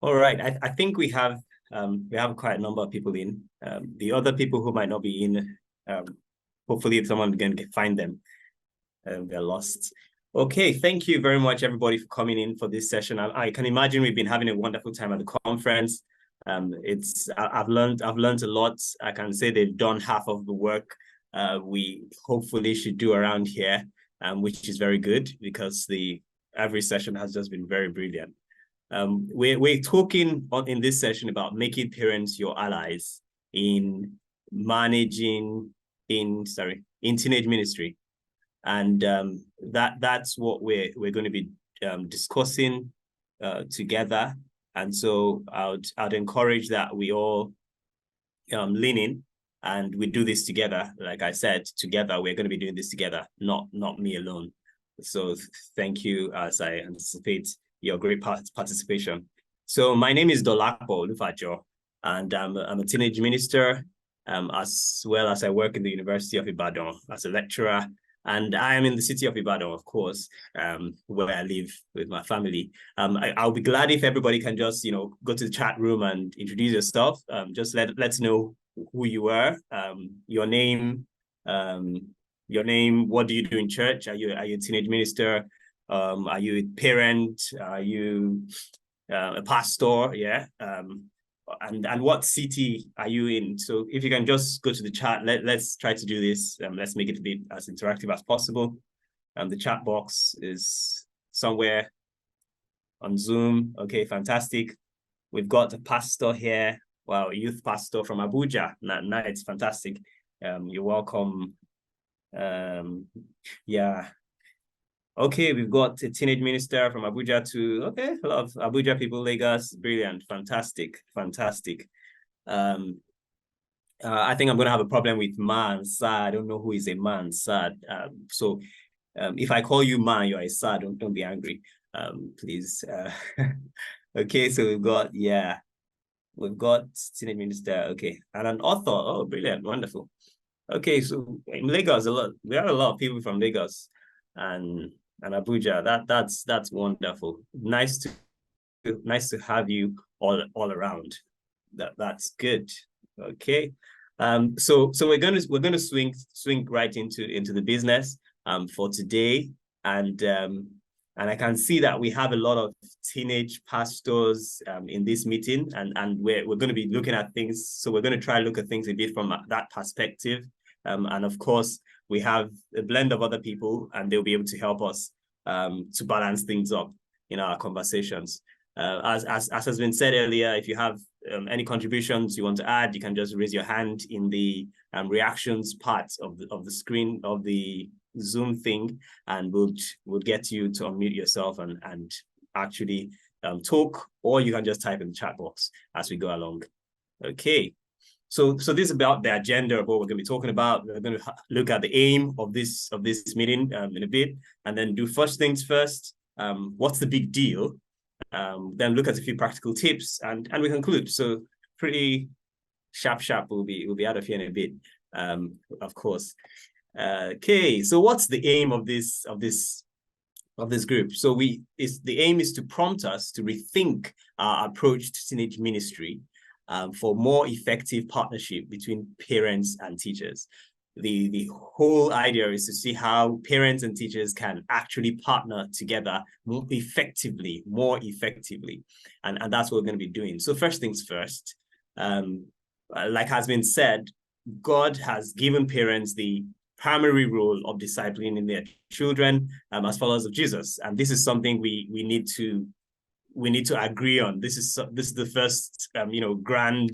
All right. I think we have quite a number of people in. The other people who might not be in, hopefully someone can find them. They're lost. Okay, thank you very much, everybody, for coming in for this session. I can imagine we've been having a wonderful time at the conference. I've learned a lot. I can say they've done half of the work we hopefully should do around here, which is very good because every session has just been very brilliant. We're talking in this session about making parents your allies in managing in teenage ministry, and that's what we're going to be discussing together. And so I'd encourage that we all lean in and we do this together. Like I said, together we're going to be doing this together, not me alone. So thank you as I anticipate your great participation. So my name is Dolapo Olufajo, and I'm a teenage minister, as well as I work in the University of Ibadan as a lecturer. And I am in the city of Ibadan, of course, where I live with my family. I'll be glad if everybody can just, go to the chat room and introduce yourself. Just let's know who you are, your name, what do you do in church? Are you a teenage minister? Are you a parent? Are you a pastor? Yeah. And what city are you in? So if you can just go to the chat, let's try to do this. Let's make it a bit as interactive as possible. The chat box is somewhere on Zoom. Okay, fantastic. We've got a pastor here. Wow, a youth pastor from Abuja. Nice, fantastic. You're welcome. Yeah. Okay, we've got a teenage minister from Abuja too. Okay, a lot of Abuja people, Lagos, brilliant, fantastic. I think I'm going to have a problem with man, sir. I don't know who is a man, sir. So if I call you man, you're a sir, don't be angry, please. Okay, so we've got teenage minister, okay, and an author. Oh, brilliant, wonderful. Okay, so in Lagos, we have a lot of people from Lagos and Abuja. That's wonderful. Nice to have you all around. That's good. Okay. So we're gonna swing right into the business for today, and I can see that we have a lot of teenage pastors in this meeting, and we're going to be looking at things. So we're going to try to look at things a bit from that perspective. And of course, we have a blend of other people, and they'll be able to help us to balance things up in our conversations. As has been said earlier, if you have any contributions you want to add, you can just raise your hand in the reactions part of the screen of the Zoom thing, and we'll get you to unmute yourself and actually talk, or you can just type in the chat box as we go along. Okay. So this is about the agenda of what we're going to be talking about. We're going to look at the aim of this meeting in a bit, and then do first things first. What's the big deal? Then look at a few practical tips, and we conclude. So pretty sharp. We'll be out of here in a bit, of course. Okay, so what's the aim of this group? So the aim is to prompt us to rethink our approach to teenage ministry, for more effective partnership between parents and teachers. The whole idea is to see how parents and teachers can actually partner together more effectively, and that's what we're going to be doing. So first things first, like has been said, God has given parents the primary role of disciplining in their children as followers of Jesus, and this is something we need to agree on. This is the first grand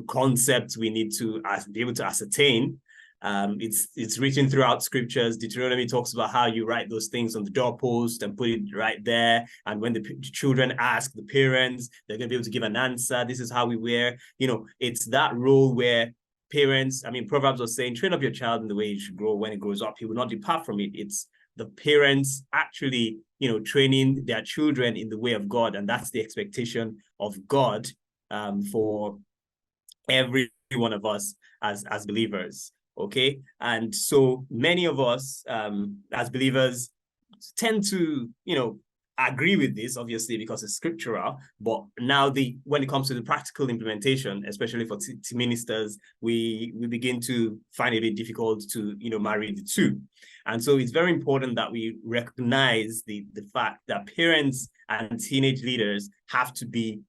concept we need to be able to ascertain. It's written throughout scriptures. Deuteronomy talks about how you write those things on the doorpost and put it right there, and when the children ask the parents, they're going to be able to give an answer. This is how we were. It's that role where parents, Proverbs was saying, train up your child in the way he should grow. When it grows up, he will not depart from it. It's the parents actually training their children in the way of God, and that's the expectation of God for every one of us as believers. Okay, and so many of us as believers tend to agree with this, obviously, because it's scriptural. But now when it comes to the practical implementation, especially for ministers, we begin to find it a bit difficult to marry the two. And so it's very important that we recognize the fact that parents and teenage leaders have to be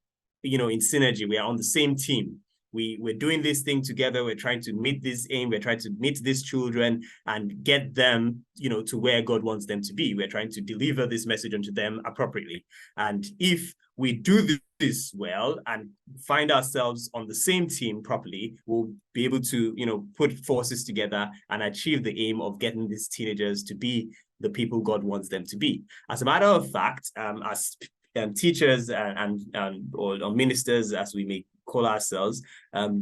in synergy. We are on the same team. We're doing this thing together. We're trying to meet this aim. We're trying to meet these children and get them, to where God wants them to be. We're trying to deliver this message onto them appropriately. And if we do this well and find ourselves on the same team properly, we'll be able to, put forces together and achieve the aim of getting these teenagers to be the people God wants them to be. As a matter of fact, as teachers or ministers, as we may call ourselves,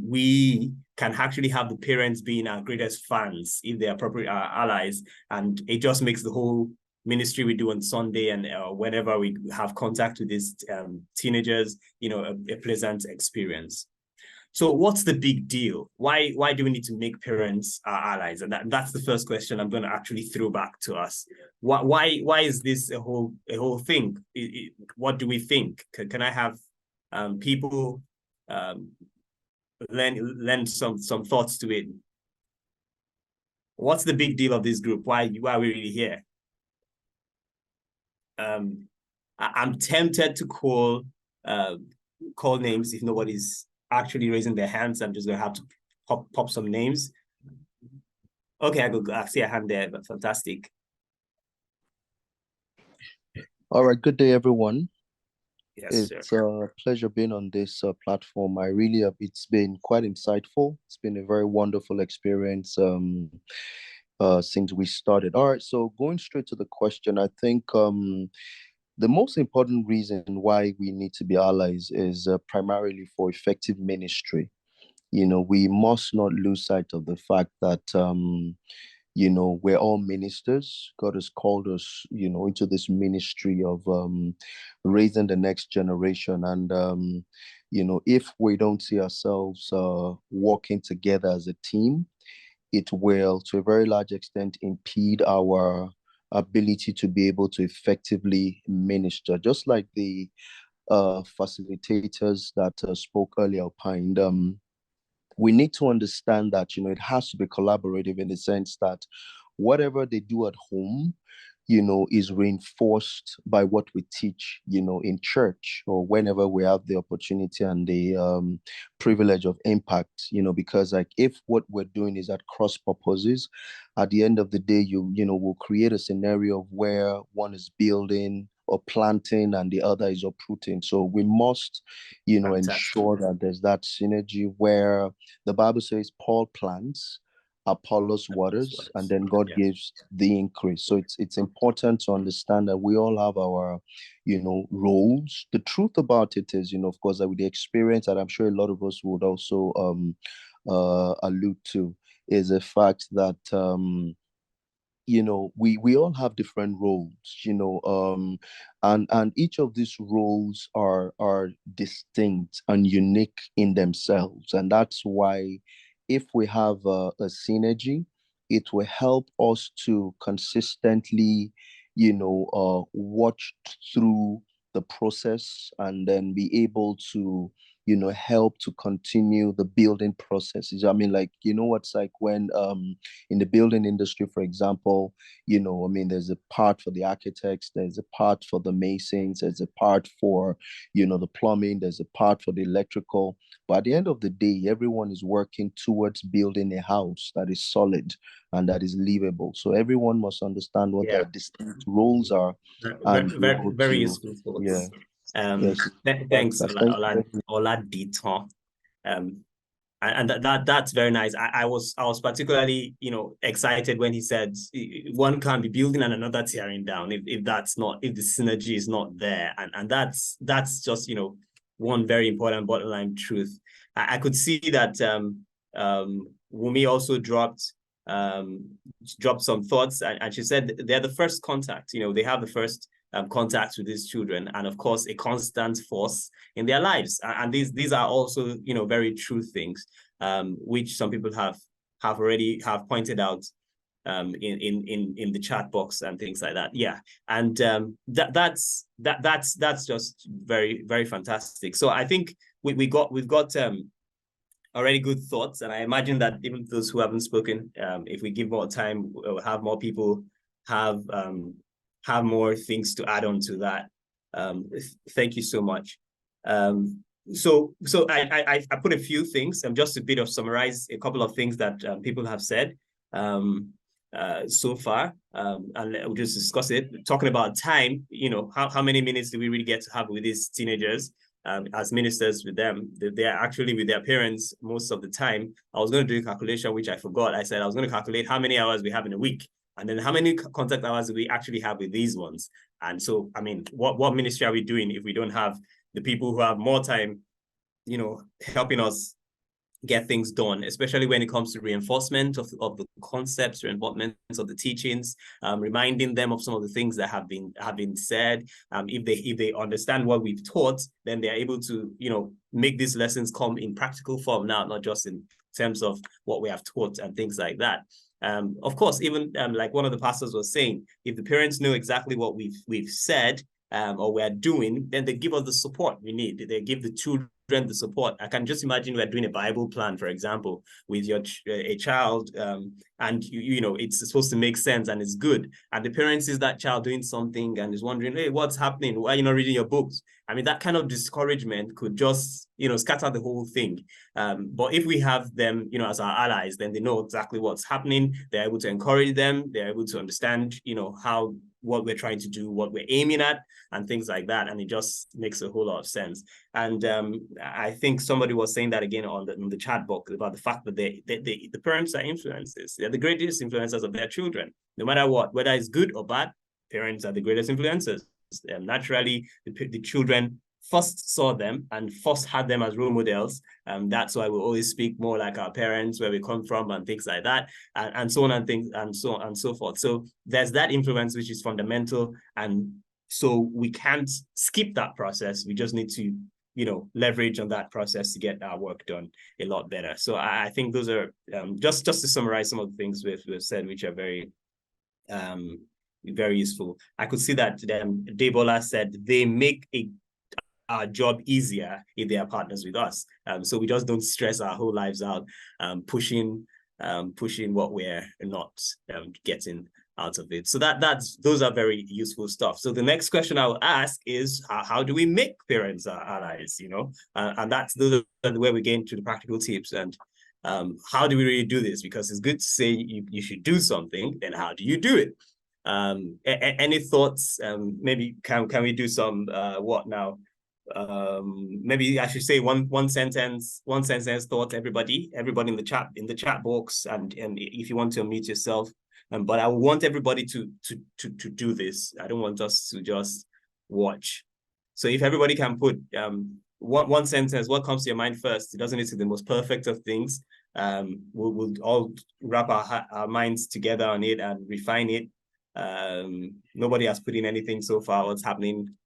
we can actually have the parents being our greatest fans if they're appropriate allies, and it just makes the whole ministry we do on Sunday and whenever we have contact with these teenagers, a pleasant experience. So what's the big deal? Why do we need to make parents our allies? And that's the first question I'm going to actually throw back to us. Why is this a whole thing? What do we think? Can I have people lend some thoughts to it? What's the big deal of this group? Why are we really here? I'm tempted to call names if nobody's actually raising their hands. I'm just gonna have to pop some names. Okay, I see a hand there, but fantastic. All right, good day, everyone. Yes, it's sir. a pleasure being on this platform. I really have, it's been quite insightful. It's been a very wonderful experience since we started. All right, so going straight to the question, I think the most important reason why we need to be allies is primarily for effective ministry. We must not lose sight of the fact that we're all ministers. God has called us, into this ministry of raising the next generation. And, if we don't see ourselves working together as a team, it will, to a very large extent, impede our ability to be able to effectively minister. Just like the facilitators that spoke earlier opined, we need to understand that it has to be collaborative in the sense that whatever they do at home is reinforced by what we teach in church, or whenever we have the opportunity and the privilege of impact, because like if what we're doing is at cross purposes, at the end of the day, will create a scenario of where one is building or planting and the other is uprooting. So we must ensure that there's that synergy where the Bible says Paul plants, Apollos waters, and then God gives the increase. So it's important to understand that we all have our roles. The truth about it is, of course, that with the experience that I'm sure a lot of us would also allude to, is the fact that we all have different roles, and each of these roles are distinct and unique in themselves. And that's why if we have a synergy, it will help us to consistently watch through the process and then be able to help to continue the building processes. I mean, like, what's like when in the building industry, for example, I mean, there's a part for the architects, there's a part for the masons, there's a part for the plumbing, there's a part for the electrical. But at the end of the day, everyone is working towards building a house that is solid and that is livable. So everyone must understand what their distinct roles are and be able Very to, useful thoughts. yeah. Yes. Thanks, Oladiton. And that's very nice. I was particularly excited when he said one can be building and another tearing down if the synergy is not there, and that's just one very important bottom line truth. I could see that Wumi also dropped some thoughts, and she said they're the first contact. They have the first contact with these children, and of course a constant force in their lives. And these are also very true things, which some people have already pointed out. in the chat box and things like that. Yeah, and that's just very, very fantastic. So I think we've got already good thoughts, and I imagine that even those who haven't spoken, if we give more time, we'll have more people have more things to add on to that. Thank you so much. So I put a few things, just a bit of summarize a couple of things that people have said so far, and we'll just discuss it. Talking about time, how many minutes do we really get to have with these teenagers? As ministers with them, they're actually with their parents most of the time. I was going to do a calculation, which I forgot. I said I was going to calculate how many hours we have in a week, and then how many contact hours do we actually have with these ones. And so, I mean, what ministry are we doing if we don't have the people who have more time, helping us get things done, especially when it comes to reinforcement of the concepts, reinforcement of the teachings, reminding them of some of the things that have been said. If they understand what we've taught, then they're able to, make these lessons come in practical form now, not just in terms of what we have taught and things like that. Of course, even like one of the pastors was saying, if the parents know exactly what we've said, or we're doing, then they give us the support we need. They give the children the support. I can just imagine we're doing a Bible plan, for example, with a child, and it's supposed to make sense and it's good. And the parent sees that child doing something and is wondering, hey, what's happening? Why are you not reading your books? I mean, that kind of discouragement could just, scatter the whole thing. But if we have them, as our allies, then they know exactly what's happening. They're able to encourage them. They're able to understand, what we're trying to do, what we're aiming at, and things like that. And it just makes a whole lot of sense. And I think somebody was saying that again on the chat box about the fact that the parents are influencers. They're the greatest influencers of their children, no matter what, whether it's good or bad. Parents are the greatest influencers. Naturally, the children first saw them and first had them as role models. That's why we always speak more like our parents, where we come from, and things like that, and so on and things and so on and so forth. So there's that influence which is fundamental, and so we can't skip that process. We just need to, leverage on that process to get our work done a lot better. So I think those are just to summarize some of the things we've said, which are very very useful. I could see that Debola said they make our job easier if they are partners with us. So we just don't stress our whole lives out, pushing what we're not getting out of it. So those are very useful stuff. So the next question I will ask is, how do we make parents our allies? And those are where we get into the practical tips. And how do we really do this? Because it's good to say you should do something, then how do you do it? Any thoughts? Maybe can we do some what now? Maybe I should say one sentence thought, everybody in the chat box, and if you want to unmute yourself. But I want everybody to do this. I don't want us to just watch. So if everybody can put one sentence, what comes to your mind first? It doesn't need to be the most perfect of things. We'll all wrap our minds together on it and refine it. Nobody has put in anything so far. What's happening?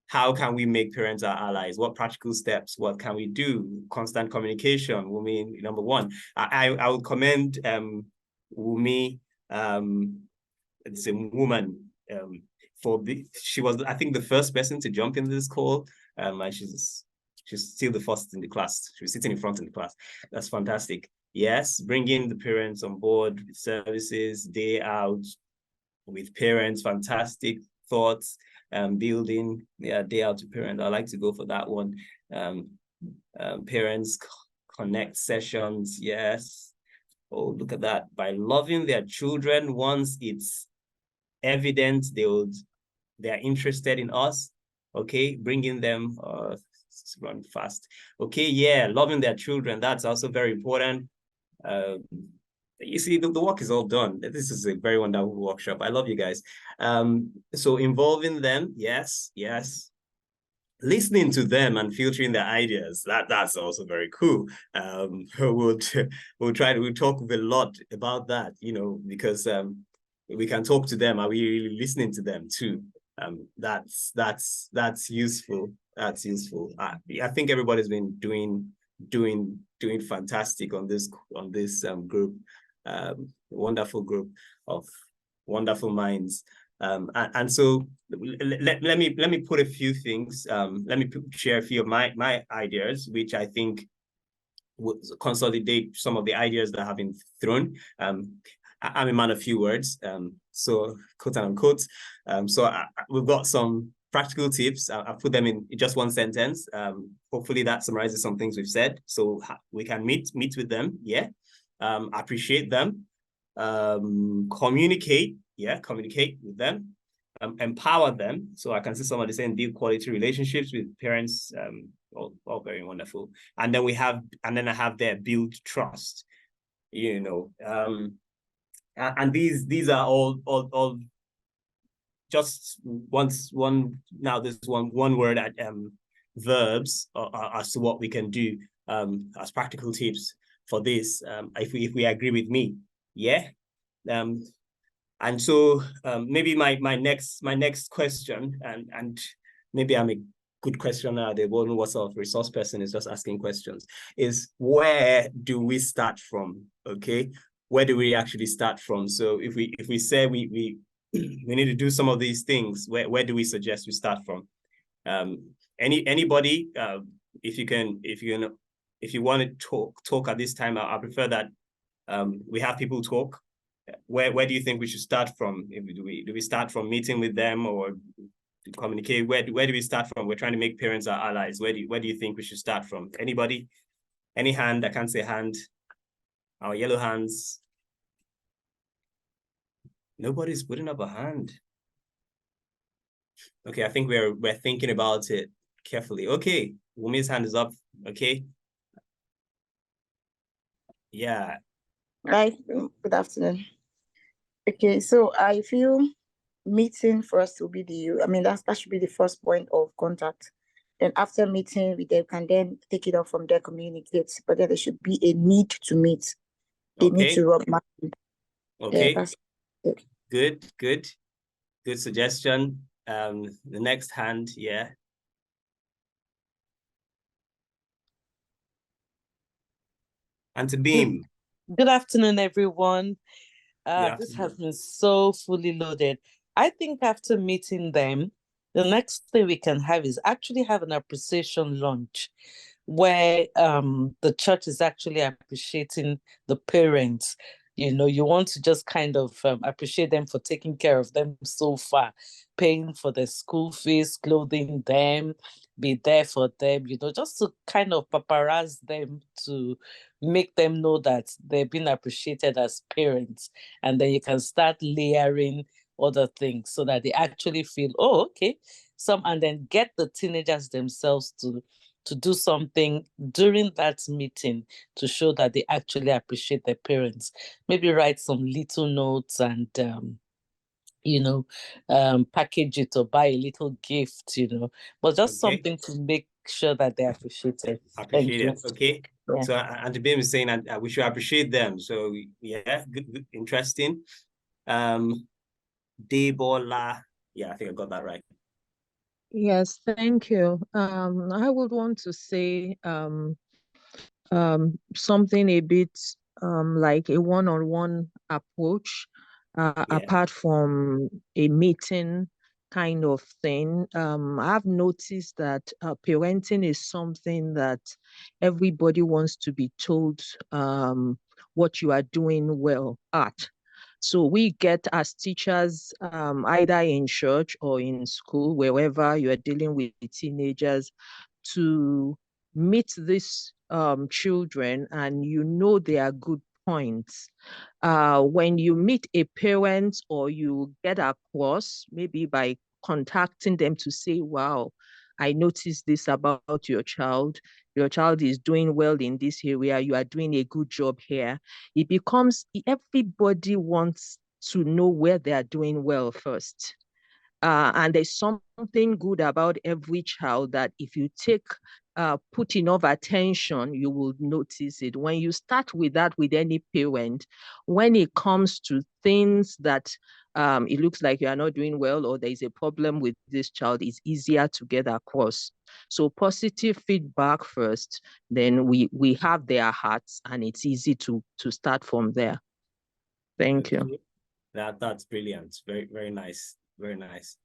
How can we make parents our allies? What practical steps? What can we do? Constant communication. Wumi, number one. I would commend Wumi. It's a woman. She was, I think, the first person to jump in this call. And she's still the first in the class. She was sitting in front in the class. That's fantastic. Yes, bringing the parents on board with services, day out with parents. Fantastic thoughts. Building day out to parent. I like to go for that one. Parents connect sessions. Yes. Oh, look at that. By loving their children, once it's evident they're interested in us. Okay, bringing them run fast. Okay, yeah, loving their children. That's also very important. You see, the work is all done. This is a very wonderful workshop. I love you guys. So involving them, yes. Listening to them and filtering their ideas, that's also very cool. We'll talk a lot about that, because we can talk to them. Are we really listening to them too? That's useful. That's useful. I think everybody's been doing fantastic on this group. Wonderful group of wonderful minds. And so let me put a few things. Let me share a few of my ideas, which I think would consolidate some of the ideas that have been thrown. I'm a man of few words, so quote and unquote. So we've got some practical tips. I'll put them in just one sentence. Hopefully that summarizes some things we've said. So we can meet with them, yeah. Appreciate them. Communicate with them. Empower them. So I can see somebody saying build quality relationships with parents. All very wonderful. And then I have there build trust. And these are all just one now this one word at verbs as to what we can do as practical tips for this if we agree with me, yeah. And so maybe my next question, and maybe I'm a good questioner, the one what sort of resource person is just asking questions, is where do we start from? Okay, where do we actually start from? So if we say we need to do some of these things, where do we suggest we start from? Anybody, if you want to talk at this time, I prefer that we have people talk. Where do you think we should start from? Do we start from meeting with them or to communicate? Where do we start from? We're trying to make parents our allies. Where do you think we should start from? Anybody? Any hand? I can't say hand. Our yellow hands. Nobody's putting up a hand. Okay, I think we're thinking about it carefully. Okay, Wumi's hand is up. Okay. Yeah. Hi, good afternoon. Okay, so I feel meeting first will be that should be the first point of contact. Then after meeting, they can then take it off from there, communicate. But then there should be a need to meet. They need to rub mind. Okay. Yeah, Good suggestion. The next hand, yeah. And to Beam. Good afternoon, everyone. This has been so fully loaded. I think after meeting them, the next thing we can have is actually have an appreciation lunch where the church is actually appreciating the parents. You want to just kind of appreciate them for taking care of them so far, paying for their school fees, clothing them, be there for them, just to kind of paparazzi them to make them know that they're being appreciated as parents. And then you can start layering other things so that they actually feel, oh, okay. And then get the teenagers themselves to do something during that meeting to show that they actually appreciate their parents. Maybe write some little notes and package it or buy a little gift, but just something to make sure that they appreciate it. Okay. Yeah. So Auntie Bim is saying that we should appreciate them. So yeah, good, interesting. Debola. Yeah, I think I got that right. Yes, thank you. I would want to say something a bit like a one-on-one approach, apart from a meeting kind of thing. I've noticed that parenting is something that everybody wants to be told what you are doing well at. So we get as teachers, either in church or in school, wherever you are dealing with teenagers, to meet these children and their good points. When you meet a parent or you get across, maybe by contacting them to say, wow, I noticed this about your child. Your child is doing well in this area. You are doing a good job here. It becomes, everybody wants to know where they are doing well first. And there's something good about every child that if you put enough attention, you will notice it. When you start with that with any parent, when it comes to things that it looks like you are not doing well or there is a problem with this child, it's easier to get across. So positive feedback first, then we have their hearts and it's easy to start from there. Thank you. That's brilliant. Very, very nice. Very nice.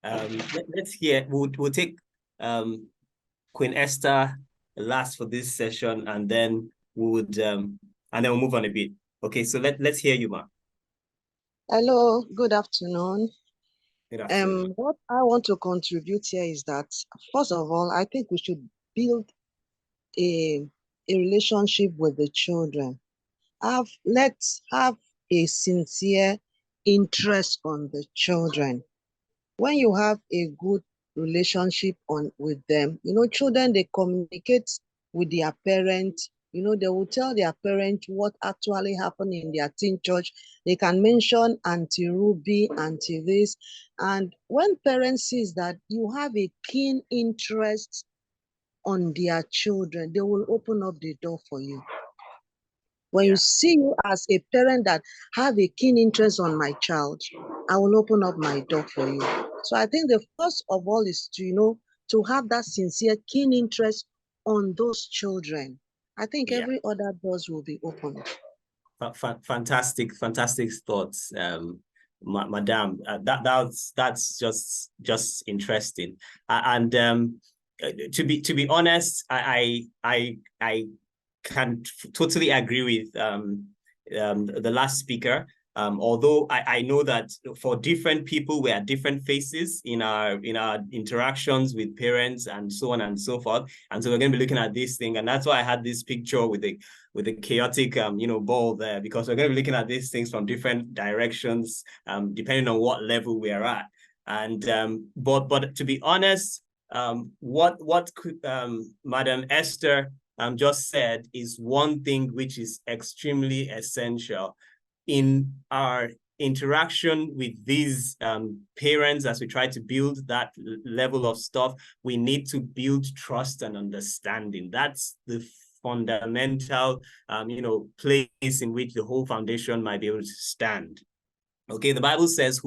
Let's hear. We'll take Queen Esther last for this session, and then we'll move on a bit. Okay, so let's hear you, Ma. Hello, good afternoon. Good afternoon. What I want to contribute here is that, first of all, I think we should build a relationship with the children. Let's have a sincere interest on the children. When you have a good relationship with them, children, they communicate with their parents. They will tell their parents what actually happened in their teen church. They can mention Auntie Ruby, Auntie this. And when parents sees that you have a keen interest on their children, they will open up the door for you. When you see you as a parent that have a keen interest on my child, I will open up my door for you. So I think the first of all is to have that sincere, keen interest on those children. I think every other doors will be open. Fantastic thoughts, Madam. That's just interesting. And to be honest, I can totally agree with the last speaker. Although I know that for different people, we are different faces in our interactions with parents and so on and so forth. And so we're going to be looking at this thing, and that's why I had this picture with the chaotic ball there, because we're going to be looking at these things from different directions, depending on what level we are at. And but to be honest, what Madam Esther just said is one thing which is extremely essential in our interaction with these parents. As we try to build that level of stuff, we need to build trust and understanding. That's the fundamental place in which the whole foundation might be able to stand. Okay, the Bible says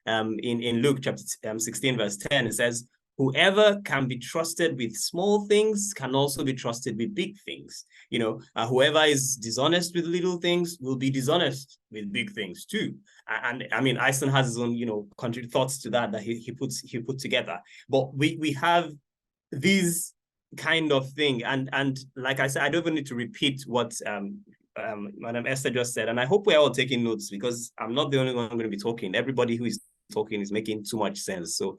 in Luke chapter 16 verse 10, it says, whoever can be trusted with small things can also be trusted with big things. Whoever is dishonest with little things will be dishonest with big things too. And I mean, Eisen has his own, thoughts to that he put together. But we have these kind of thing, and like I said, I don't even need to repeat what Madam Esther just said, and I hope we're all taking notes, because I'm not the only one going to be talking. Everybody who is talking is making too much sense. So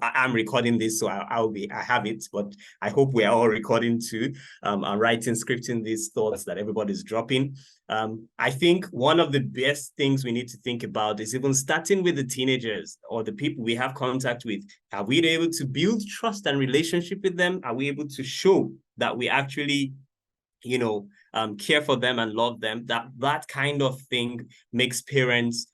I'm recording this, so I have it, but I hope we are all recording too, and writing, scripting these thoughts that everybody's dropping. I think one of the best things we need to think about is even starting with the teenagers or the people we have contact with. Are we able to build trust and relationship with them? Are we able to show that we actually care for them and love them? That kind of thing makes parents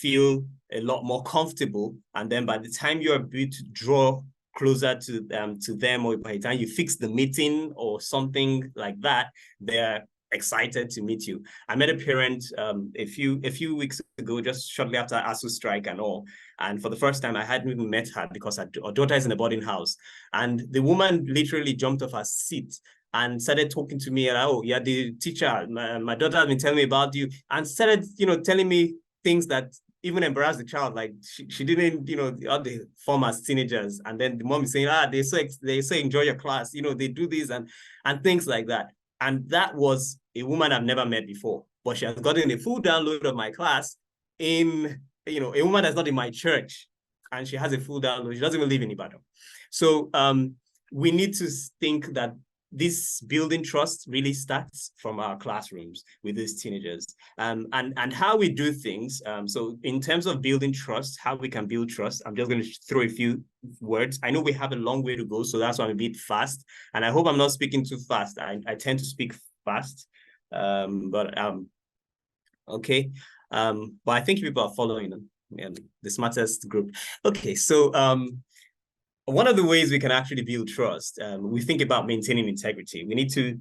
feel a lot more comfortable, and then by the time you're able to draw closer to them, or by the time you fix the meeting or something like that, they're excited to meet you. I met a parent a few weeks ago, just shortly after ASU strike and all, and for the first time I hadn't even met her because her daughter is in a boarding house, and the woman literally jumped off her seat and started talking to me, oh, you're the teacher, my daughter has been telling me about you, and started telling me things that even embarrassed the child. Like she didn't, all the form as teenagers. And then the mom is saying, they so enjoy your class, they do this and things like that. And that was a woman I've never met before, but she has gotten a full download of my class in, a woman that's not in my church, and she has a full download. She doesn't even live in Ibadan. So we need to think that this building trust really starts from our classrooms with these teenagers, and how we do things. So in terms of building trust, how we can build trust, I'm just going to throw a few words. I know we have a long way to go, so that's why I'm a bit fast, and I hope I'm not speaking too fast. I tend to speak fast, okay. But I think people are following them, the smartest group. Okay, so one of the ways we can actually build trust, we think about maintaining integrity. We need to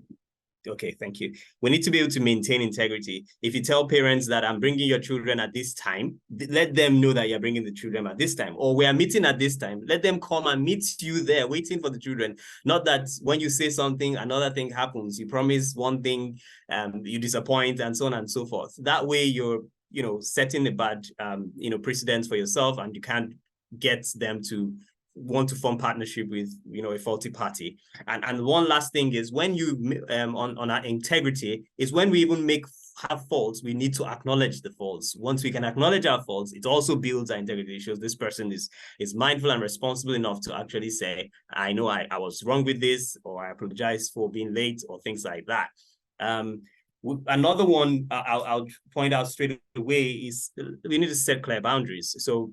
Okay, thank you. We need to be able to maintain integrity. If you tell parents that I'm bringing your children at this time, let them know that you're bringing the children at this time, or we are meeting at this time. Let them come and meet you there, waiting for the children. Not that when you say something, another thing happens. You promise one thing, you disappoint, and so on and so forth. That way, you're setting a bad precedent for yourself, and you can't get them to want to form partnership with a faulty party. And one last thing is, when you on our integrity, is when we even have faults, we need to acknowledge the faults. Once we can acknowledge our faults, it also builds our integrity. It shows this person is mindful and responsible enough to actually say, I know I was wrong with this, or I apologize for being late, or things like that. Another one I'll point out straight away is we need to set clear boundaries. So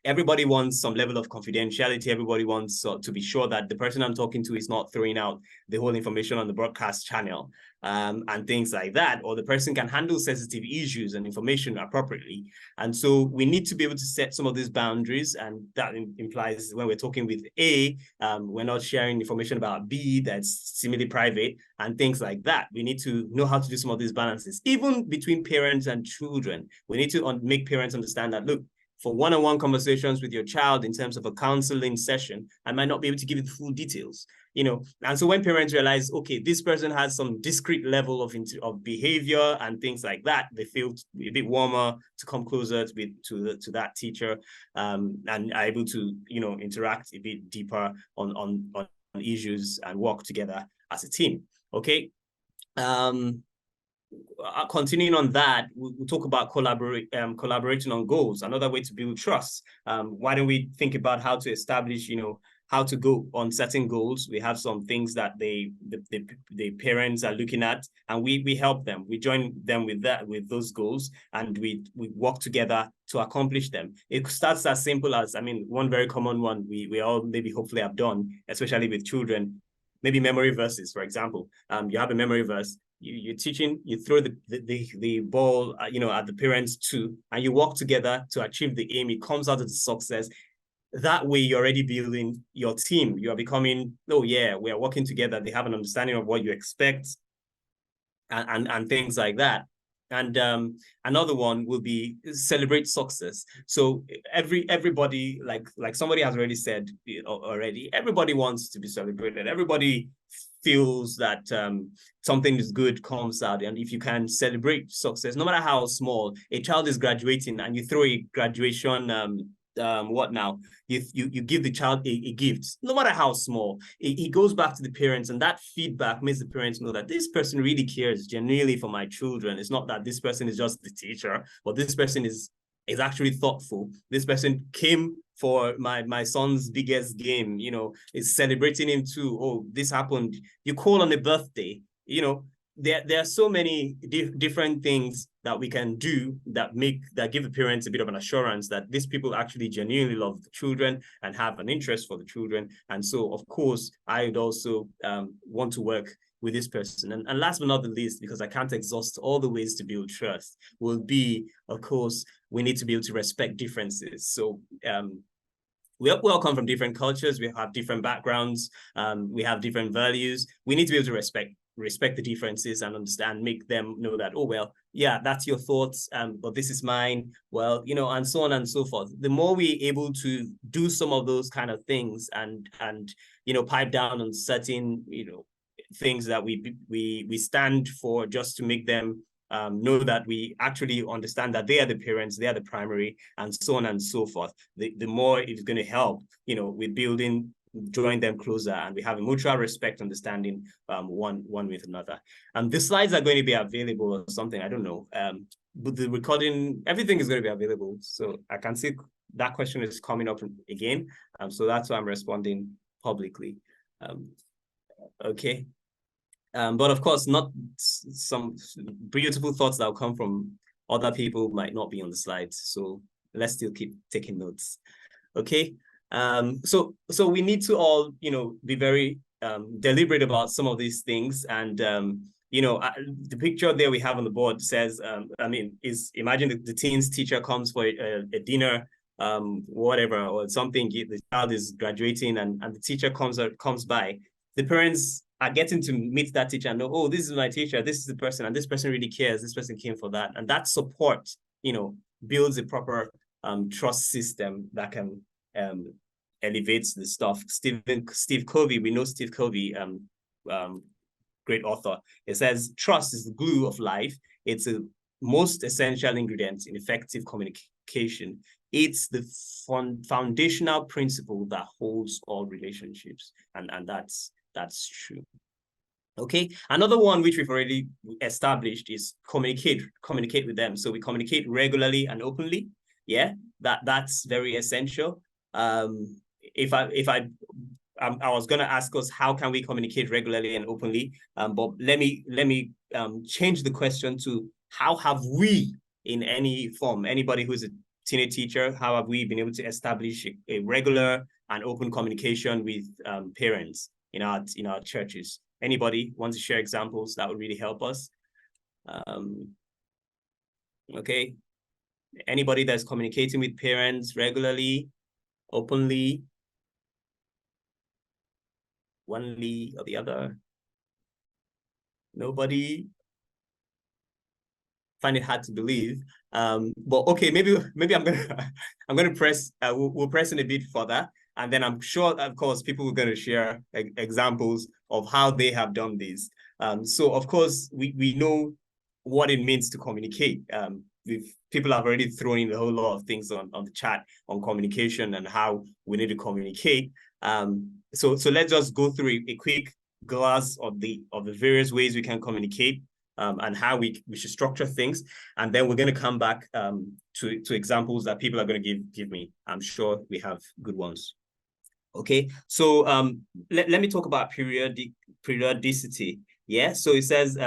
everybody wants some level of confidentiality. Everybody wants to be sure that the person I'm talking to is not throwing out the whole information on the broadcast channel and things like that, or the person can handle sensitive issues and information appropriately. And so we need to be able to set some of these boundaries, and that implies when we're talking with A, we're not sharing information about B that's similarly private and things like that. We need to know how to do some of these balances. Even between parents and children, we need to make parents understand that, look, for one-on-one conversations with your child in terms of a counseling session, I might not be able to give you the full details, And so when parents realize, okay, this person has some discrete level of behavior and things like that, they feel a bit warmer to come closer to that teacher, and are able to, interact a bit deeper on issues and work together as a team. Okay. Continuing on that, we'll talk about collaborating on goals, another way to build trust. Why don't we think about how to establish, how to go on certain goals? We have some things that the parents are looking at, and we help them. We join them with those goals, and we work together to accomplish them. It starts as simple as, one very common one we all maybe hopefully have done, especially with children, maybe memory verses, for example. You have a memory verse. You're teaching, you throw the ball, at the parents too, and you work together to achieve the aim. It comes out as a success. That way, you're already building your team. You are becoming, oh yeah, we are working together. They have an understanding of what you expect, and things like that. And another one will be celebrate success. So everybody, like somebody has already said already, everybody wants to be celebrated. Everybody feels that something is good comes out. And if you can celebrate success, no matter how small, a child is graduating and you throw a graduation you give the child a gift, no matter how small, it goes back to the parents, and that feedback makes the parents know that this person really cares genuinely for my children. It's not that this person is just the teacher, but this person is actually thoughtful. This person came for my son's biggest game, is celebrating him too. Oh, this happened. You call on a birthday, there are so many different things that we can do that give the parents a bit of an assurance that these people actually genuinely love the children and have an interest for the children. And so, of course, I would also want to work with this person. And last but not the least, because I can't exhaust all the ways to build trust, will be, of course, we need to be able to respect differences. So we all come from different cultures. We have different backgrounds. We have different values. We need to be able to respect the differences and understand, make them know that, oh, well, yeah, that's your thoughts, but this is mine. Well, and so on and so forth. The more we're able to do some of those kind of things and pipe down on certain, things that we stand for, just to make them know that we actually understand that they are the parents, they are the primary, and so on and so forth. The more it's going to help, with building, drawing them closer, and we have a mutual respect, understanding one with another. And the slides are going to be available or something, I don't know. But the recording, everything is going to be available. So I can see that question is coming up again. So that's why I'm responding publicly. Okay. But of course, not some beautiful thoughts that will come from other people might not be on the slides. So let's still keep taking notes. Okay. So we need to all, be very deliberate about some of these things. And, the picture there we have on the board says, imagine the teen's teacher comes for a dinner, whatever, or something, the child is graduating and the teacher comes by. The parents are getting to meet that teacher and know, oh, this is my teacher, this is the person, and this person really cares, this person came for that. And that support, builds a proper trust system that can elevate the stuff. Steve Covey, we know Steve Covey, great author. It says, trust is the glue of life. It's a most essential ingredient in effective communication. It's the foundational principle that holds all relationships. And that's true. Okay, another one which we've already established is communicate with them. So we communicate regularly and openly. Yeah, that's very essential. I was going to ask us, how can we communicate regularly and openly? But let me change the question to, how have we, in any form, anybody who's a teenage teacher, how have we been able to establish a regular and open communication with parents in our churches? Anybody want to share examples? That would really help us. Okay. Anybody that's communicating with parents regularly, openly, one or the other? Nobody? Find it hard to believe. But okay, maybe I'm gonna press. We'll press in a bit further, and then I'm sure, of course, people are going to share examples of how they have done this. So of course, we know what it means to communicate. People have already thrown in a whole lot of things on the chat on communication and how we need to communicate. So let's just go through a quick glass of the various ways we can communicate. And how we should structure things, and then we're going to come back to examples that people are going to give me. I'm sure we have good ones. Okay, so let me talk about periodicity. Yeah, so it says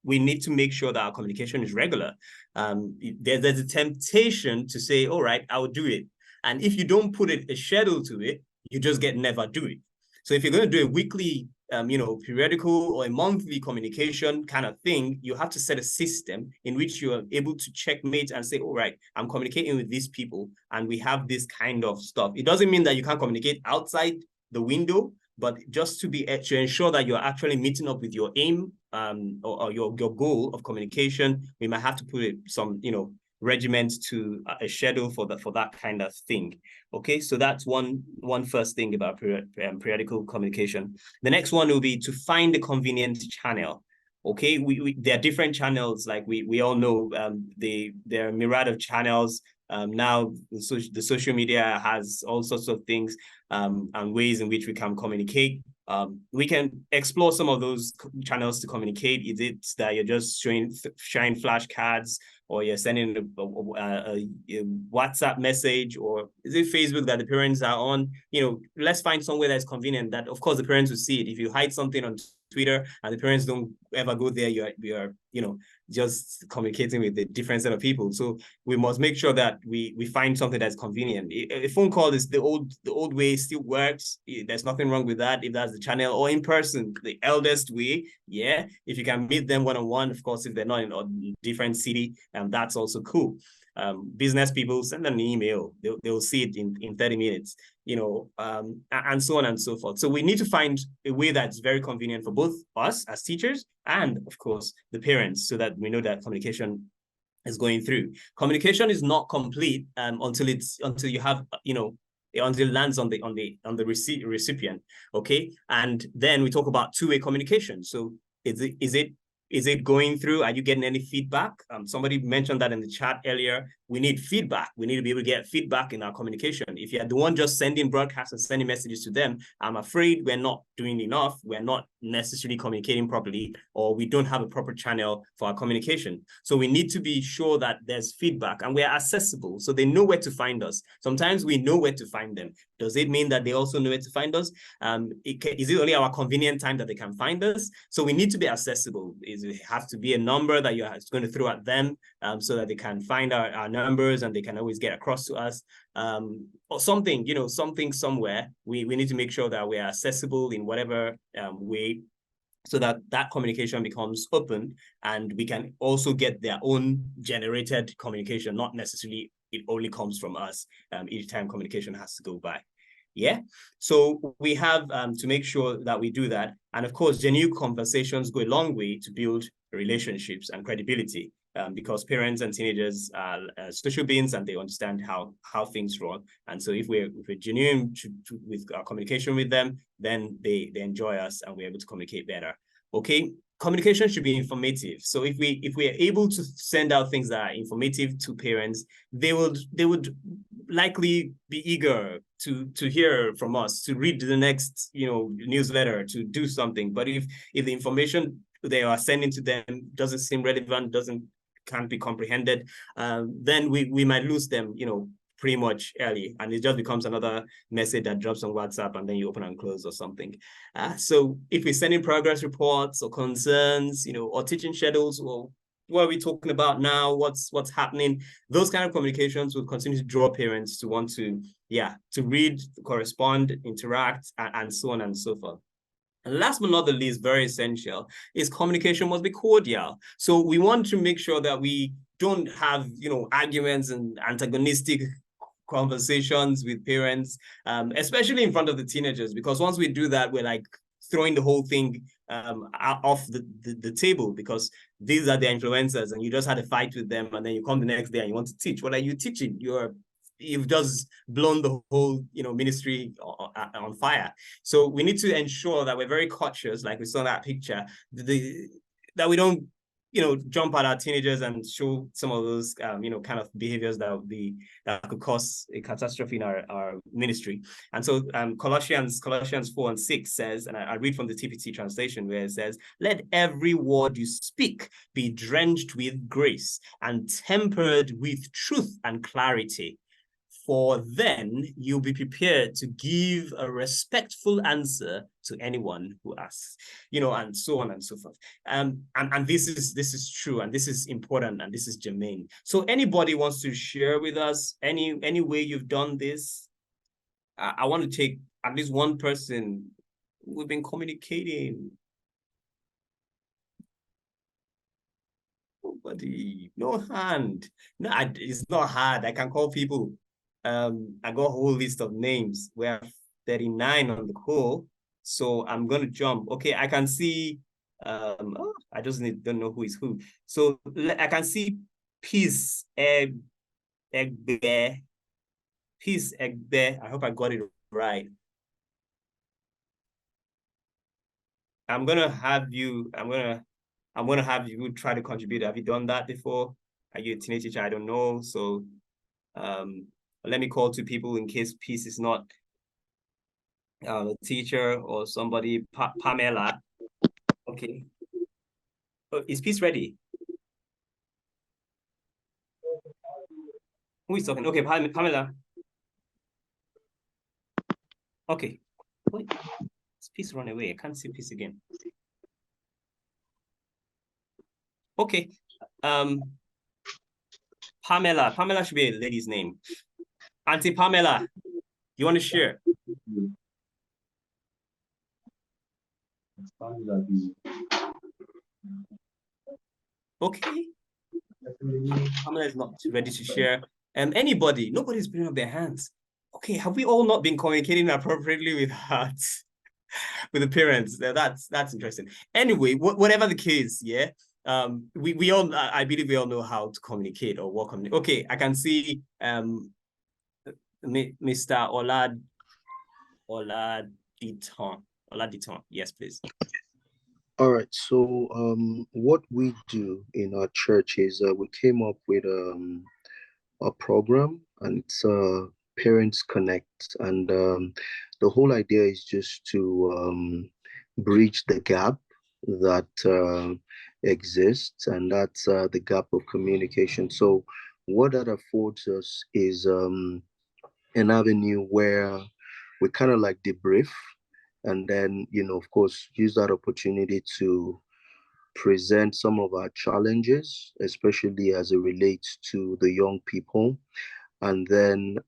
we need to make sure that our communication is regular. There's a temptation to say, all right, I will do it, and if you don't put a schedule to it, you just never do it. So if you're going to do a weekly periodical or a monthly communication kind of thing, you have to set a system in which you are able to checkmate and say, all right, I'm communicating with these people and we have this kind of stuff. It doesn't mean that you can't communicate outside the window, but just to ensure that you're actually meeting up with your aim or your goal of communication, we might have to put some, regiment to a schedule for that kind of thing. Okay, so that's one first thing about periodical communication. The next one will be to find a convenient channel. Okay, there are different channels, like we all know. There are a myriad of channels. Now the social media has all sorts of things and ways in which we can communicate. We can explore some of those channels to communicate. Is it that you're just sharing flashcards, or you're sending a WhatsApp message, or is it Facebook that the parents are on? Let's find somewhere that's convenient, that of course the parents will see it. If you hide something on Twitter and the parents don't ever go there, you're just communicating with a different set of people. So we must make sure that we find something that's convenient. A phone call is the old way, still works. There's nothing wrong with that if that's the channel, or in person, the eldest way. Yeah, if you can meet them one-on-one, of course, if they're not in a different city, that's also cool. Business people, send them an email. They'll see it in 30 minutes, and so on and so forth. So we need to find a way that's very convenient for both us as teachers and, of course, the parents, so that we know that communication is going through. Communication is not complete until you have, until it lands on the recipient. Okay, and then we talk about two-way communication. So is it going through? Are you getting any feedback? Somebody mentioned that in the chat earlier. We need feedback. We need to be able to get feedback in our communication. If you're the one just sending broadcasts and sending messages to them, I'm afraid we're not doing enough. We're not necessarily communicating properly, or we don't have a proper channel for our communication. So we need to be sure that there's feedback and we're accessible, so they know where to find us. Sometimes we know where to find them. Does it mean that they also know where to find us? Is it only our convenient time that they can find us? So we need to be accessible. It has to be a number that you're going to throw at them, so that they can find our numbers and they can always get across to us, or something, something somewhere. We need to make sure that we are accessible in whatever way, so that communication becomes open, and we can also get their own generated communication, not necessarily it only comes from us each time communication has to go by. Yeah. So we have to make sure that we do that. And of course, genuine conversations go a long way to build relationships and credibility, because parents and teenagers are social beings and they understand how things run. And so if we're genuine with our communication with them, then they enjoy us and we're able to communicate better. Okay. Communication should be informative. So if we are able to send out things that are informative to parents, they would likely be eager to hear from us, to read the next newsletter, to do something. But if the information they are sending to them doesn't seem relevant, can't be comprehended, then we might lose them pretty much early, and it just becomes another message that drops on WhatsApp and then you open and close or something. So if we're sending progress reports or concerns, or teaching schedules, or what are we talking about now, what's happening, those kind of communications will continue to draw parents to want to read, correspond, interact, and so on and so forth. And last but not the least, very essential, is communication must be cordial. So we want to make sure that we don't have arguments and antagonistic conversations with parents, especially in front of the teenagers, because once we do that, we're like throwing the whole thing off the table, because these are the influencers and you just had a fight with them, and then you come the next day and you want to teach. What are you teaching? You've just blown the whole ministry on fire. So we need to ensure that we're very cautious, like we saw in that picture, that we don't jump at our teenagers and show some of those kind of behaviors that could cause a catastrophe in our ministry. And so Colossians 4:6 says, and I read from the TPT translation, where it says, "Let every word you speak be drenched with grace and tempered with truth and clarity, for then you'll be prepared to give a respectful answer to anyone who asks," and so on and so forth. And this is true, and this is important, and this is germane. So anybody wants to share with us any way you've done this? I want to take at least one person. We've been communicating. Nobody, no hand. No, it's not hard. I can call people. I got a whole list of names. We have 39 on the call, so I'm gonna jump. Okay, I can see. I just don't know who is who. So I can see Peace Egbe. Peace Egbe. I hope I got it right. I'm gonna have you try to contribute. Have you done that before? Are you a teenage teacher? I don't know. So let me call two people in case Peace is not a teacher or somebody. Pamela. Okay. Oh, is Peace ready? Who is talking? Okay, Pamela. Okay. Wait. Is Peace run away? I can't see Peace again. Okay. Pamela. Pamela should be a lady's name. Auntie Pamela, you want to share? Okay. Pamela is not ready to share. Nobody's bringing up their hands. Okay, have we all not been communicating appropriately with with the parents? That's interesting. Anyway, whatever the case, yeah. We all, I believe we all know how to communicate or work on it. Okay, I can see Mr. Oladiton. Yes, please. All right. So what we do in our church is we came up with a program, and it's Parents Connect, and the whole idea is just to bridge the gap that exists, and that's the gap of communication. So what that affords us is an avenue where we kind of like debrief, and then of course use that opportunity to present some of our challenges, especially as it relates to the young people, and then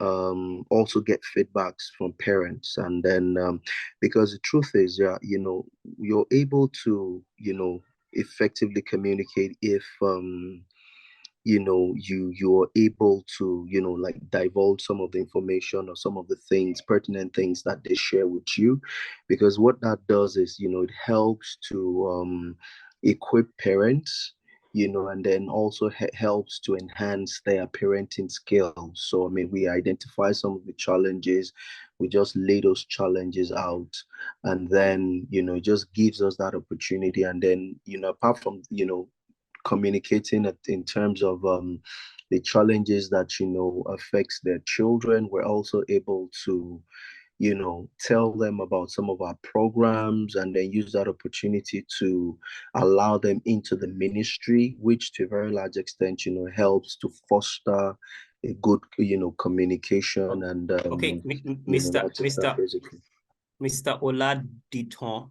also get feedbacks from parents. And then because the truth is, you're able to effectively communicate if you are able to, like divulge some of the information or some of the things, pertinent things that they share with you, because what that does is, it helps to equip parents, and then also helps to enhance their parenting skills. So, I mean, we identify some of the challenges, we just lay those challenges out, and then, it just gives us that opportunity. And then, apart from, communicating it in terms of the challenges that affects their children, we're also able to tell them about some of our programs, and then use that opportunity to allow them into the ministry, which to a very large extent helps to foster a good communication. And okay, Mr. Oladiton,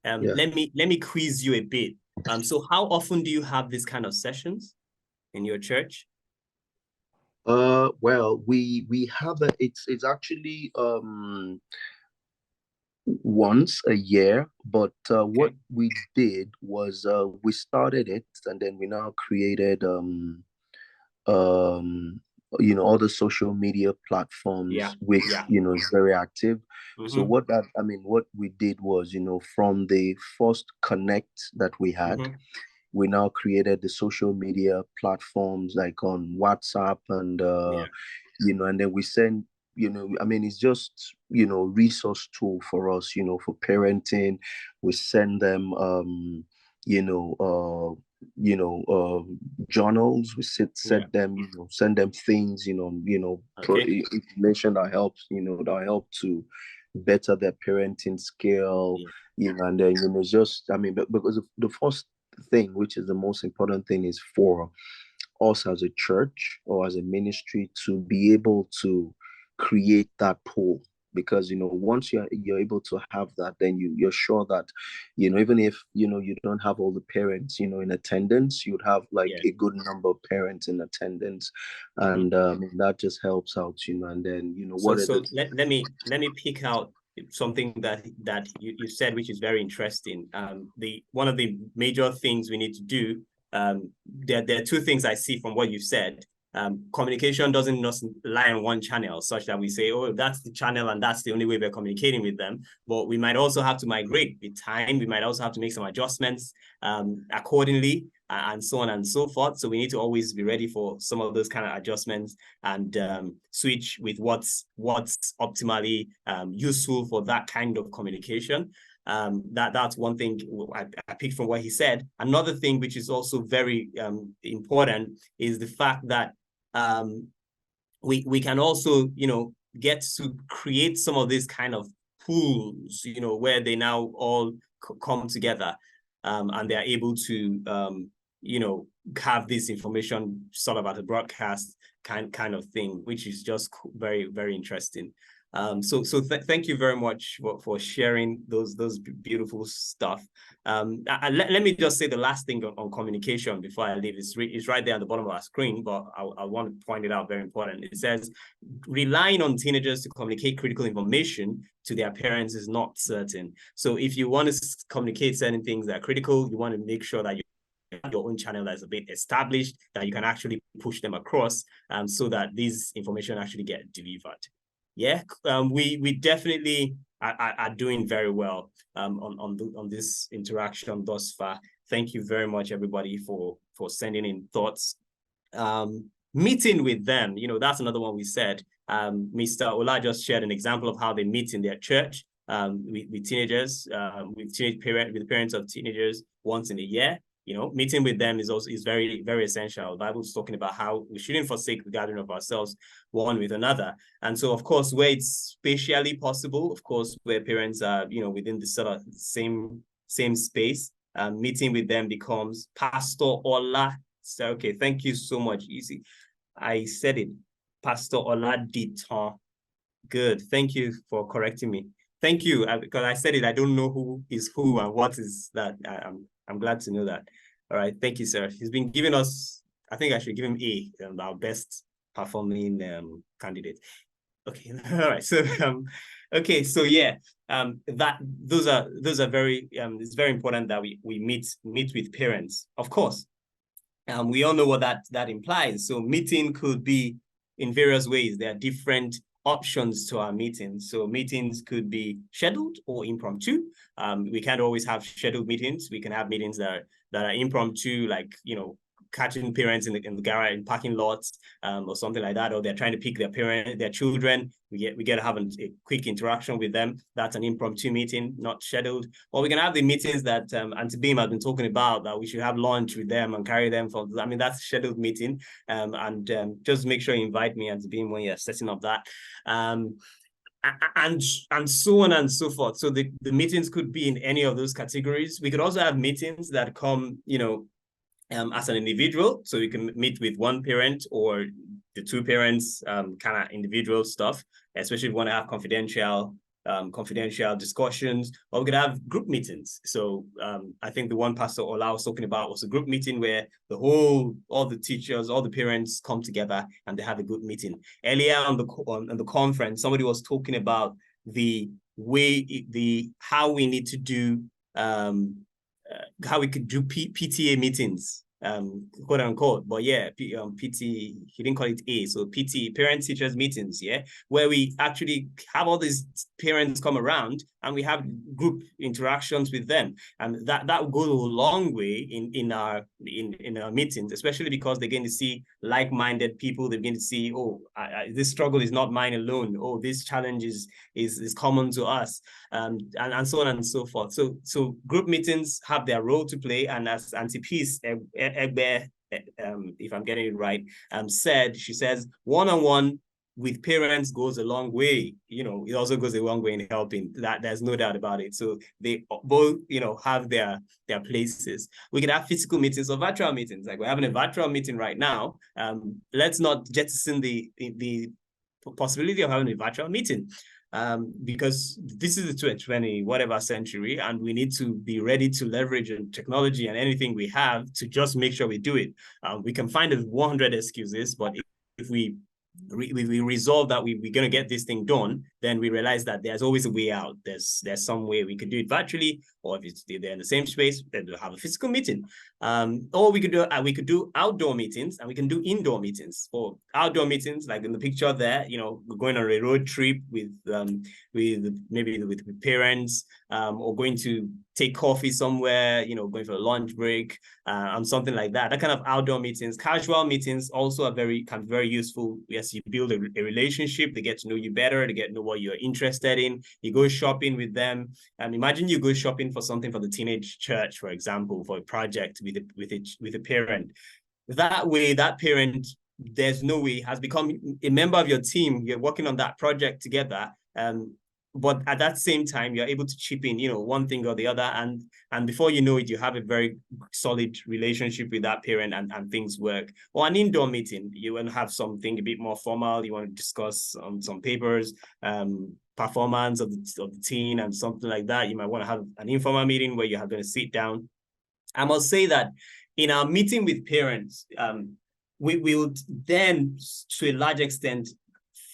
Yeah. let me quiz you a bit. So how often do you have this kind of sessions in your church? Well, we have it's actually once a year, but what we did was we started it, and then we now created all the social media platforms, which is very active. So what we did was, from the first connect that we had, we now created the social media platforms like on WhatsApp, and and then we send, it's just, resource tool for us, for parenting. We send them you know uh journals. We set them, send them things, information that helps, that help to better their parenting skill. And then, just, because the first thing, which is the most important thing, is for us as a church or as a ministry to be able to create that pool. Because once you're able to have that, then you're sure that even if you don't have all the parents in attendance, you'd have like a good number of parents in attendance. And that just helps out, and then let me pick out something that you said, which is very interesting. One of the major things we need to do, there are two things I see from what you said. Communication doesn't just lie on one channel, such that we say, oh, that's the channel and that's the only way we're communicating with them. But we might also have to migrate with time. We might also have to make some adjustments accordingly, and so on and so forth. So we need to always be ready for some of those kind of adjustments, and switch with what's optimally useful for that kind of communication. That's one thing I picked from what he said. Another thing which is also very important is the fact that we can also get to create some of these kind of pools, where they now all come together, and they are able to have this information sort of at a broadcast kind of thing, which is just very, very interesting. So thank you very much for sharing those beautiful stuff. Let me just say the last thing on communication before I leave. It's right there at the bottom of our screen, but I want to point it out, very important. It says, relying on teenagers to communicate critical information to their parents is not certain. So if you want to communicate certain things that are critical, you want to make sure that your own channel that is a bit established, that you can actually push them across, so that these information actually get delivered. Yeah, we definitely are doing very well on this interaction thus far. Thank you very much, everybody, for sending in thoughts. Meeting with them, that's another one we said. Mr. Ola just shared an example of how they meet in their church with teenagers, with the parents of teenagers once in a year. Meeting with them is very, very essential. The Bible's talking about how we shouldn't forsake the gathering of ourselves one with another. And so, of course, where it's spatially possible, of course, where parents are, within the sort of same space, meeting with them becomes Pastor Ola. So, okay, thank you so much. Easy. I said it, Pastor Oladiton. Good. Thank you for correcting me. Thank you, because I said it. I don't know who is who and what is that. I'm glad to know that. All right. Thank you, sir. He's been giving us, I think I should give him A, our best performing candidate. Okay. All right. So, okay. So yeah, those are very, it's very important that we meet with parents, of course. We all know what that implies. So meeting could be in various ways. There are different options to our meetings. So meetings could be scheduled or impromptu. We can't always have scheduled meetings. We can have meetings that are impromptu, like, catching parents in the garage, in parking lots, or something like that, or they're trying to pick their children. We get to have a quick interaction with them. That's an impromptu meeting, not scheduled. Or we can have the meetings that Auntie Beam has been talking about, that we should have lunch with them and carry them for. I mean, that's a scheduled meeting. Just make sure you invite me, Auntie Beam, when you're setting up that. And so on and so forth. So the meetings could be in any of those categories. We could also have meetings that come, as an individual. So you can meet with one parent or the two parents, kind of individual stuff, especially if you want to have confidential discussions, or we could have group meetings. So I think the one Pastor Ola was talking about was a group meeting where all the teachers, all the parents come together and they have a good meeting. Earlier on the conference, somebody was talking about how we need to do how we could do PTA meetings, quote unquote, but yeah, PT, he didn't call it A, so PT, parent teachers meetings, yeah, where we actually have all these parents come around and we have group interactions with them, and that will go a long way in our meetings, especially because they're going to see like-minded people. They're going to see, this struggle is not mine alone. Oh, this challenge is common to us, and so on and so forth. So group meetings have their role to play, and as Auntie Peace Egbe, if I'm getting it right, she says one-on-one with parents goes a long way. It also goes a long way in helping. That there's no doubt about it. So they both, have their places. We could have physical meetings or virtual meetings. Like we're having a virtual meeting right now. Let's not jettison the possibility of having a virtual meeting, because this is the 2020 whatever century, and we need to be ready to leverage technology and anything we have to just make sure we do it. We can find 100 excuses, but if we resolve that we're going to get this thing done, then we realize that there's always a way out. There's some way we could do it virtually, or if they're in the same space, then we'll have a physical meeting. Or we could do outdoor meetings, and we can do indoor meetings. For outdoor meetings, like in the picture there, we're going on a road trip with parents, or going to take coffee somewhere, going for a lunch break, something like that. That kind of outdoor meetings. Casual meetings also can be very useful. Yes, you build a relationship, they get to know you better, they get to know what you're interested in. You go shopping with them. Imagine you go shopping for something for the teenage church, for example, for a project with a parent. That way, that parent, there's no way, has become a member of your team. You're working on that project together. But at that same time, you're able to chip in, one thing or the other. And before you know it, you have a very solid relationship with that parent, and things work. Or an indoor meeting, you want to have something a bit more formal. You want to discuss some papers, performance of the team and something like that. You might want to have an informal meeting where you're going to sit down. I must say that in our meeting with parents, we will then, to a large extent,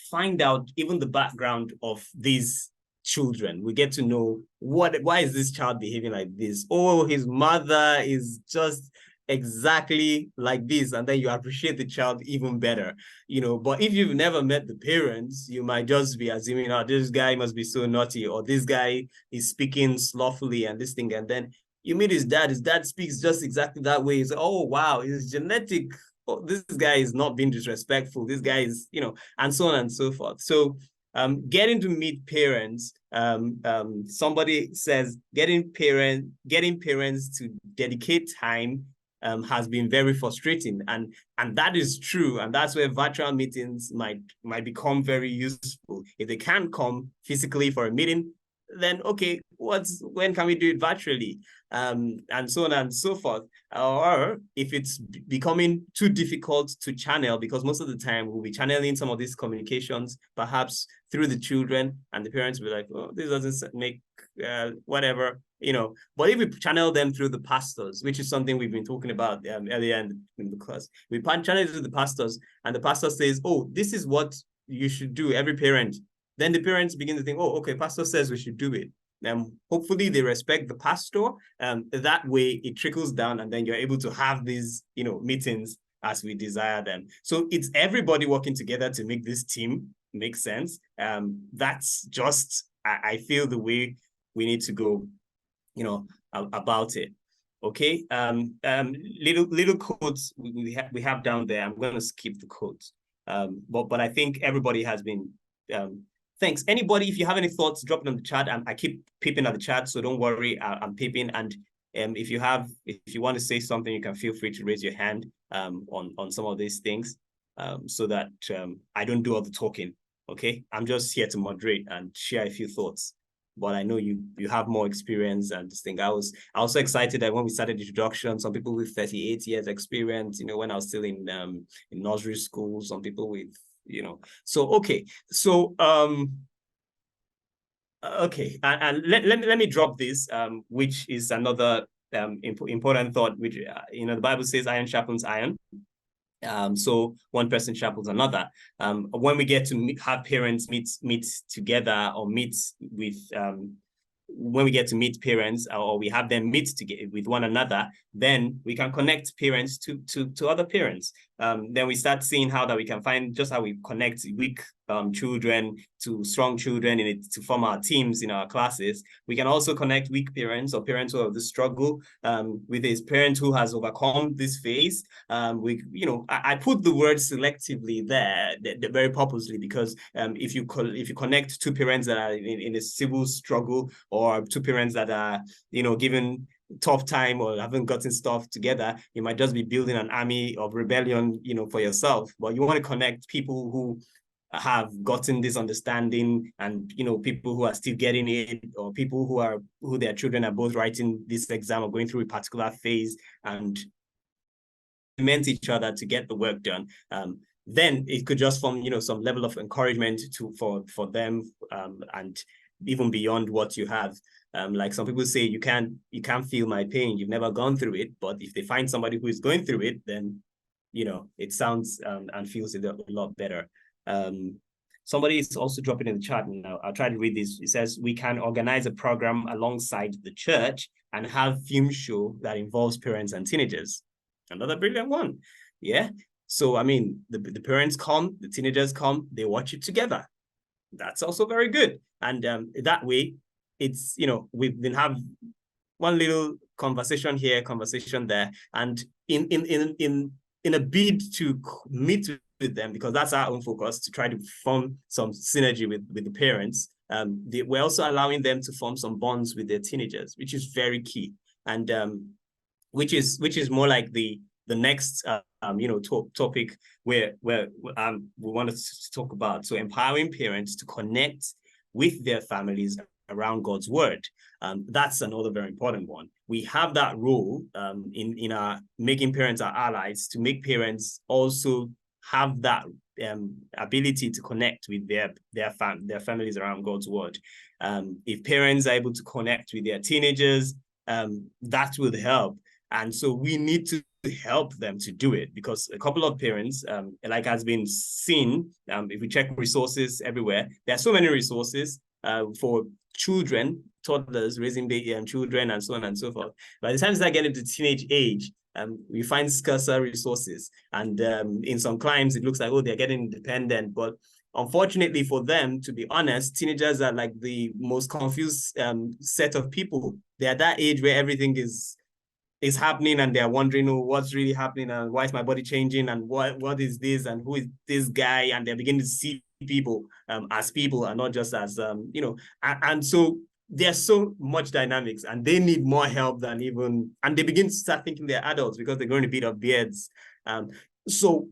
find out even the background of these children. We get to know why is this child behaving like this? Oh, his mother is just exactly like this, and then you appreciate the child even better, but if you've never met the parents, you might just be assuming, this guy must be so naughty, or this guy is speaking slothfully and this thing, and then you meet his dad speaks just exactly that way. It's, oh wow, it's genetic. Oh, this guy is not being disrespectful. This guy is, and so on and so forth. So getting to meet parents, somebody says getting parents to dedicate time has been very frustrating, and that is true, and that's where virtual meetings might become very useful. If they can't come physically for a meeting, then okay, when can we do it virtually? And so on and so forth. Or if it's becoming too difficult to channel, because most of the time we'll be channeling some of these communications perhaps through the children, and the parents will be like, oh, this doesn't make whatever, but if we channel them through the pastors, which is something we've been talking about earlier in the class, we channel it through the pastors, and the pastor says, oh, this is what you should do, every parent. Then the parents begin to think, oh, okay, pastor says we should do it. hopefully they respect the pastor. That way it trickles down, and then you're able to have these, meetings as we desire them. So it's everybody working together to make this team make sense. That's just, I feel, the way we need to go, about it. Okay. Little quotes we have down there. I'm going to skip the quotes. But I think everybody has been, thanks. Anybody, if you have any thoughts, drop it on the chat. I keep peeping at the chat, so don't worry. I'm peeping. And if you want to say something, you can feel free to raise your hand on some of these things, so that I don't do all the talking. Okay, I'm just here to moderate and share a few thoughts. But I know you have more experience and this thing. I was so excited that when we started the introduction, some people with 38 years experience, when I was still in nursery school, some people with, so okay. So okay, and let me drop this, which is another important thought, which the Bible says iron sharpens iron. So one person sharpens another. When we get to have parents meet together, or meet with when we get to meet parents, or we have them meet together with one another, then we can connect parents to other parents. Then we start seeing how that we can find just how we connect weak children to strong children to form our teams in our classes. We can also connect weak parents or parents who have the struggle with his parent who has overcome this phase. I put the word selectively there very purposely, because if you connect two parents that are in a civil struggle, or two parents that are given tough time or haven't gotten stuff together, you might just be building an army of rebellion for yourself. But you want to connect people who have gotten this understanding, and people who are still getting it, or people who their children are both writing this exam or going through a particular phase, and complement each other to get the work done. Then it could just form some level of encouragement for them, and even beyond what you have. Like some people say, you can't feel my pain, you've never gone through it. But if they find somebody who is going through it, then it sounds and feels a lot better. Somebody is also dropping in the chat now. I'll try to read this. It says, we can organize a program alongside the church and have film show that involves parents and teenagers. Another brilliant one. Yeah. So, I mean, the parents come, the teenagers come, they watch it together. That's also very good. And that way, it's, we've been have one little conversation here, conversation there. And in a bid to meet with them, because that's our own focus, to try to form some synergy with the parents, we're also allowing them to form some bonds with their teenagers, which is very key. And which is more like the next topic where we wanted to talk about. So empowering parents to connect with their families around God's word. That's another very important one. We have that role in our making parents our allies, to make parents also have that ability to connect with their families around God's word. If parents are able to connect with their teenagers, that will help. And so we need to help them to do it, because a couple of parents, like has been seen, if we check resources everywhere, there are so many resources for children, toddlers, raising children, and so on and so forth. By the time they start getting to teenage age, we find scarcer resources. And in some climes, it looks like, oh, they're getting independent. But unfortunately for them, to be honest, teenagers are like the most confused set of people. They're at that age where everything is happening, and they're wondering, oh, what's really happening, and why is my body changing, and what is this, and who is this guy? And they're beginning to see people as people, and not just as and so there's so much dynamics, and they need more help than even, and they begin to start thinking they're adults because they're going to beat up beards. So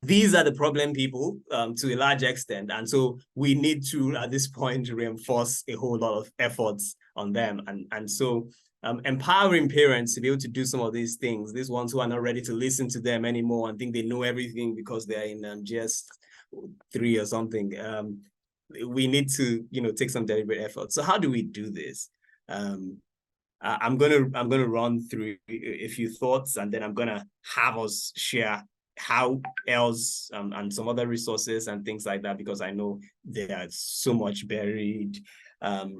these are the problem people to a large extent. And so we need to, at this point, reinforce a whole lot of efforts on them. And so empowering parents to be able to do some of these things, these ones who are not ready to listen to them anymore and think they know everything because they're in just 3 or something. We need to, take some deliberate effort. So how do we do this? I'm gonna run through a few thoughts, and then I'm gonna have us share how else and some other resources and things like that, because I know there are so much buried.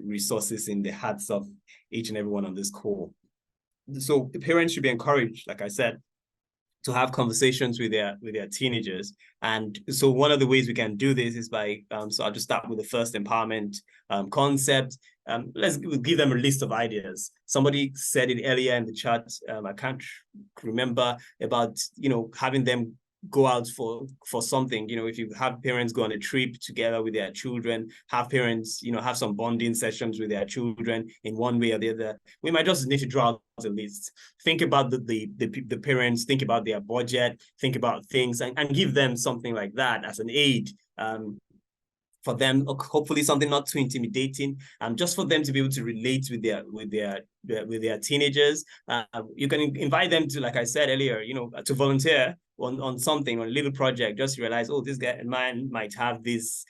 resources in the hearts of each and everyone on this call. So the parents should be encouraged, like I said, to have conversations with their teenagers. And so one of the ways we can do this is by, so I'll just start with the first empowerment concept. Let's give them a list of ideas. Somebody said it earlier in the chat, I can't remember, about, having them go out for something. If you have parents go on a trip together with their children, have parents, have some bonding sessions with their children in one way or the other. We might just need to draw out a list. Think about the parents, think about their budget, think about things, and give them something like that as an aid. For them, hopefully something not too intimidating, just for them to be able to relate with their teenagers. You can invite them to, like I said earlier, to volunteer on something, on a little project. Just realize, oh, this guy man might have this,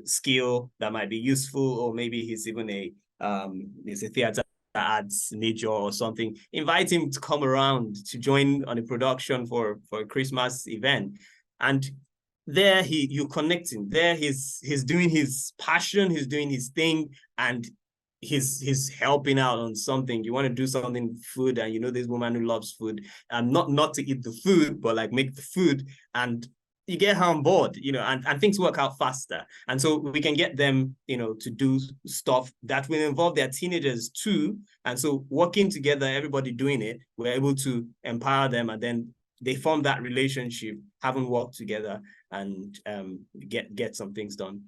skill that might be useful, or maybe he's even he's a theater arts major or something. Invite him to come around to join on a production for a Christmas event, and there you're connecting. There he's doing his passion, he's doing his thing, and he's helping out on something. You want to do something food, and this woman who loves food, and not to eat the food, but like make the food, and you get her on board, and things work out faster. And so we can get them, to do stuff that will involve their teenagers too. And so working together, everybody doing it, we're able to empower them, and then they form that relationship, having worked together, and get some things done.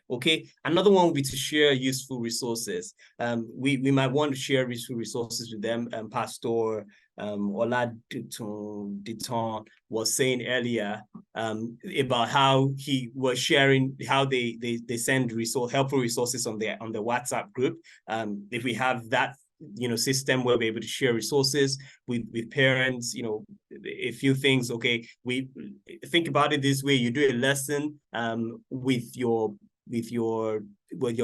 Okay, another one would be to share useful resources. We might want to share useful resources with them. Pastor Oladiton was saying earlier about how he was sharing how they send helpful resources on the WhatsApp group. If we have that system where we're able to share resources with parents, a few things. Okay, we think about it this way: you do a lesson with your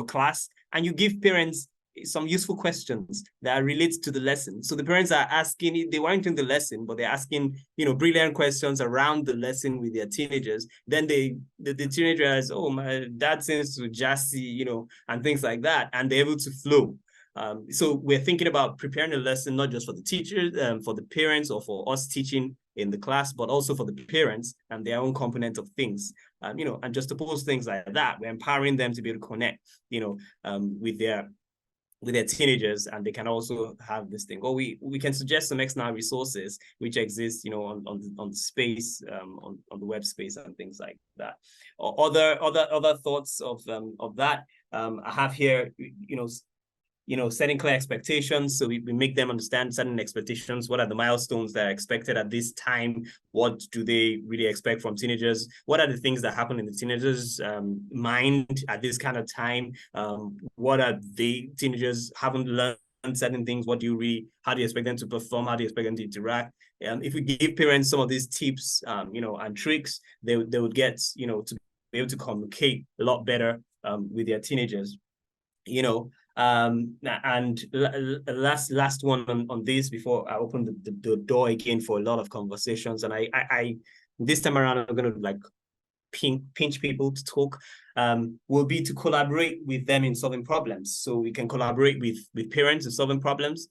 class, and you give parents some useful questions that relate to the lesson. So the parents are asking, they weren't in the lesson, but they're asking, brilliant questions around the lesson with their teenagers. Then the teenager is, oh, my dad seems to Jassy, and things like that, and they're able to flow. So we're thinking about preparing a lesson, not just for the teachers, for the parents, or for us teaching in the class, but also for the parents and their own component of things, and just to post things like that. We're empowering them to be able to connect, with their teenagers, and they can also have this thing. Or we can suggest some external resources which exist, on the space, on the web space, and things like that. Or other thoughts of that. I have here, setting clear expectations. So we make them understand certain expectations. What are the milestones that are expected at this time? What do they really expect from teenagers? What are the things that happen in the teenagers' mind at this kind of time? What are the teenagers haven't learned certain things? How do you expect them to perform? How do you expect them to interact? If we give parents some of these tips, and tricks, they would get, to be able to communicate a lot better with their teenagers. And last one on this before I open the door again for a lot of conversations. And I this time around, I'm going to pinch people to talk, will be to collaborate with them in solving problems. So we can collaborate with parents in solving problems,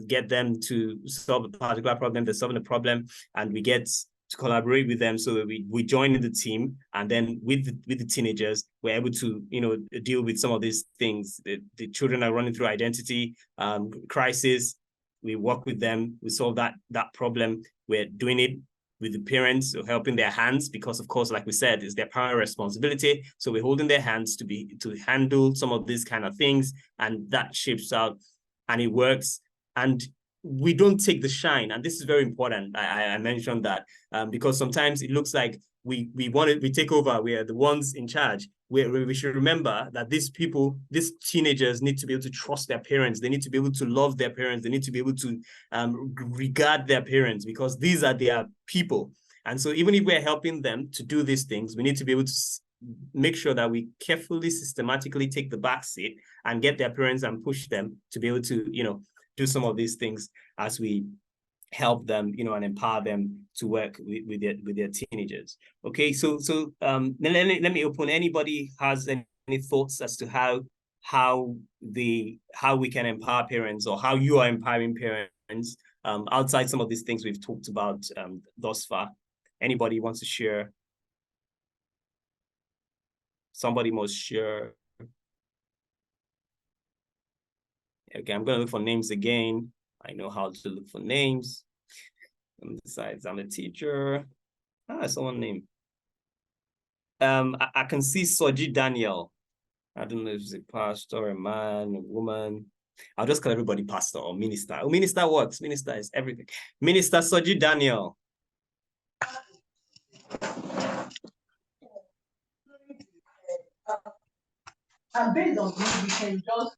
get them to solve a particular problem, they're solving a problem, and we get to collaborate with them so that we join in the team, and then with the teenagers, we're able to deal with some of these things. The children are running through identity crisis. We work with them, we solve that problem. We're doing it with the parents, so helping their hands, because of course, like we said, it's their primary responsibility. So we're holding their hands to handle some of these kind of things, and that shapes out, and it works. And we don't take the shine, and this is very important. I mentioned that because sometimes it looks like we take over, we are the ones in charge. We should remember that these teenagers need to be able to trust their parents. They need to be able to love their parents. They need to be able to regard their parents, because these are their people. And so even if we're helping them to do these things, we need to be able to make sure that we carefully, systematically take the back seat and get their parents and push them to be able to, do some of these things as we help them, and empower them to work with their teenagers. Okay, so let me open. Anybody has any thoughts as to how how we can empower parents, or how you are empowering parents outside some of these things we've talked about thus far. Anybody wants to share? Somebody must share. Okay, I'm gonna look for names again. I know how to look for names. Besides, I'm a teacher. Someone named. I can see Soji Daniel. I don't know if it's a pastor, a man, a woman. I'll just call everybody pastor or minister. Oh, minister works. Minister is everything. Minister Soji Daniel. And based on this, we can just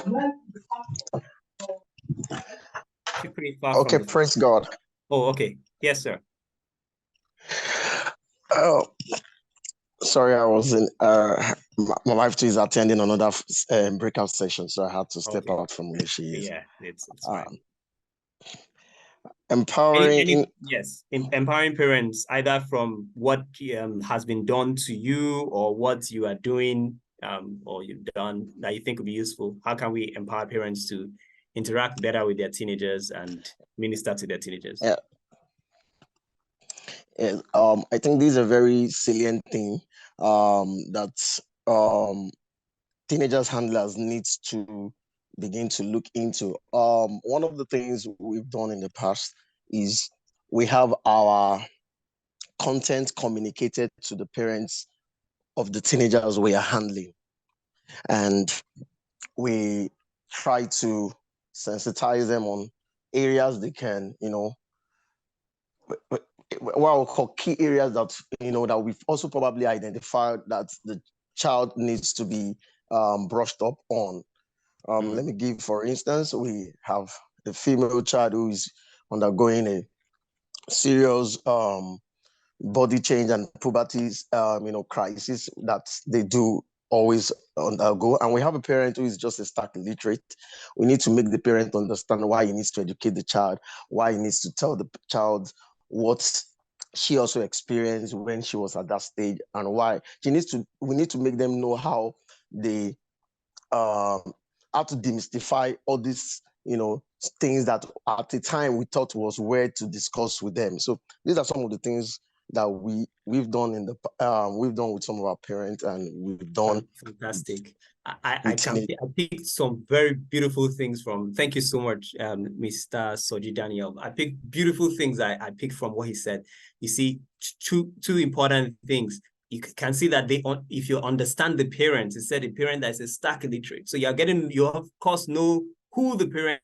learn. Pretty far okay, from praise God. Oh, okay. Yes, sir. Oh, sorry, I was in. My wife too is attending another breakout session, so I had to step out from where she is. Yeah, it's fine. Empowering. Empowering parents, either from what has been done to you, or what you are doing, or you've done that you think would be useful. How can we empower parents to interact better with their teenagers and minister to their teenagers? Yeah. I think this is a very salient thing that teenagers handlers needs to begin to look into. One of the things we've done in the past is we have our content communicated to the parents of the teenagers we are handling, and we try to sensitize them on areas they can, what I'll call key areas that, that we've also probably identified that the child needs to be brushed up on. Let me give, for instance, we have a female child who is undergoing a serious body change and puberty, crisis that they do always undergo. And we have a parent who is just a stark illiterate. We need to make the parent understand why he needs to educate the child, why he needs to tell the child what she also experienced when she was at that stage, and why we need to make them know how they how to demystify all these things that at the time we thought was weird to discuss with them. So these are some of the things that we've done we've done with some of our parents, and we've done. Fantastic. I picked some very beautiful things from. Thank you so much, Mr. Soji Daniel. I picked beautiful things. I picked from what he said. You see, two important things. You can see that if you understand the parents, it said a parent that is a stark illiterate. So you of course know who the parent.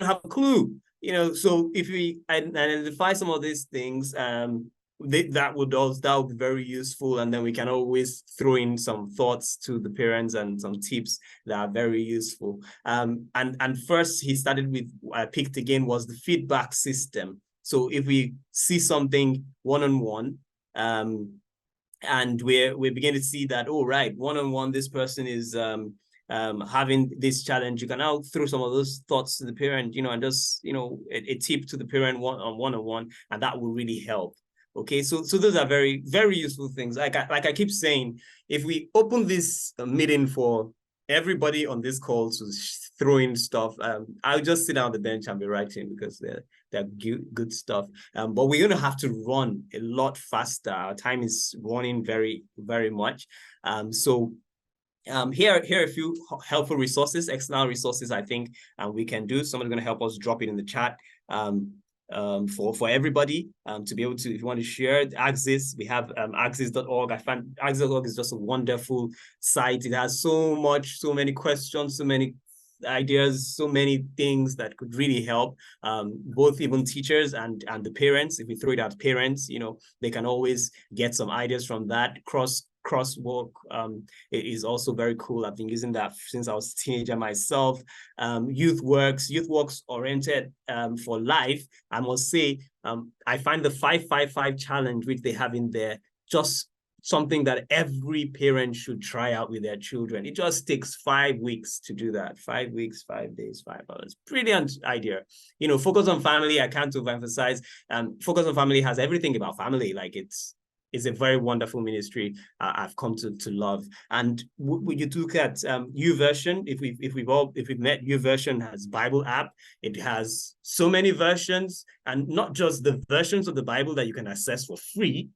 Have a clue, so if we identify some of these things, that would be very useful, and then we can always throw in some thoughts to the parents and some tips that are very useful. And first he started with, I picked again, was the feedback system. So if we see something one-on-one, and we begin to see that, oh right, one-on-one, this person is having this challenge, you can now throw some of those thoughts to the parent, and just, a tip to the parent one-on-one, and that will really help. Okay, so those are very, very useful things. Like I keep saying, if we open this meeting for everybody on this call to throw in stuff, I'll just sit down on the bench and be writing, because they're good stuff. But we're going to have to run a lot faster. Our time is running very, very much. So here are a few helpful resources, external resources, I think, we can do. Someone's going to help us drop it in the chat for everybody to be able to, if you want to share Axis, we have axis.org. I find axis.org is just a wonderful site. It has so many questions, so many ideas, so many things that could really help both even teachers and the parents. If we throw it at parents, they can always get some ideas from that, cross crosswalk is also very cool. I've been using that since I was a teenager myself. Youth works oriented for life. I must say, I find the 5-5-5 challenge which they have in there just something that every parent should try out with their children. It just takes 5 weeks to do that. 5 weeks, 5 days, 5 hours. Brilliant idea. You know, Focus on Family, I can't overemphasize. Focus on Family has everything about family. Like it's a very wonderful ministry I've come to love. And when you look at YouVersion, if we've met, YouVersion has Bible app. It has so many versions, and not just the versions of the Bible that you can access for free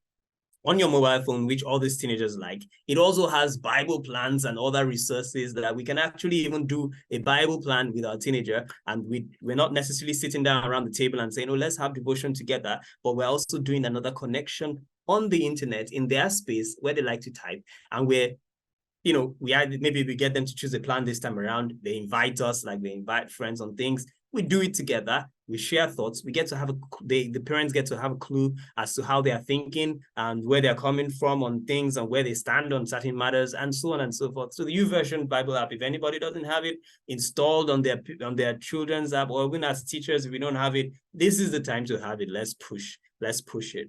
on your mobile phone, which all these teenagers like. It also has Bible plans and other resources that we can actually even do a Bible plan with our teenager. And we're not necessarily sitting down around the table and saying, oh, let's have devotion together, but we're also doing another connection on the internet in their space where they like to type. And maybe we get them to choose a plan this time around. They invite us, like they invite friends on things. We do it together. We share thoughts. We get to have the parents get to have a clue as to how they are thinking and where they're coming from on things and where they stand on certain matters and so on and so forth. So the YouVersion Bible app, if anybody doesn't have it installed on their children's app, or even as teachers, if we don't have it, this is the time to have it. Let's push it.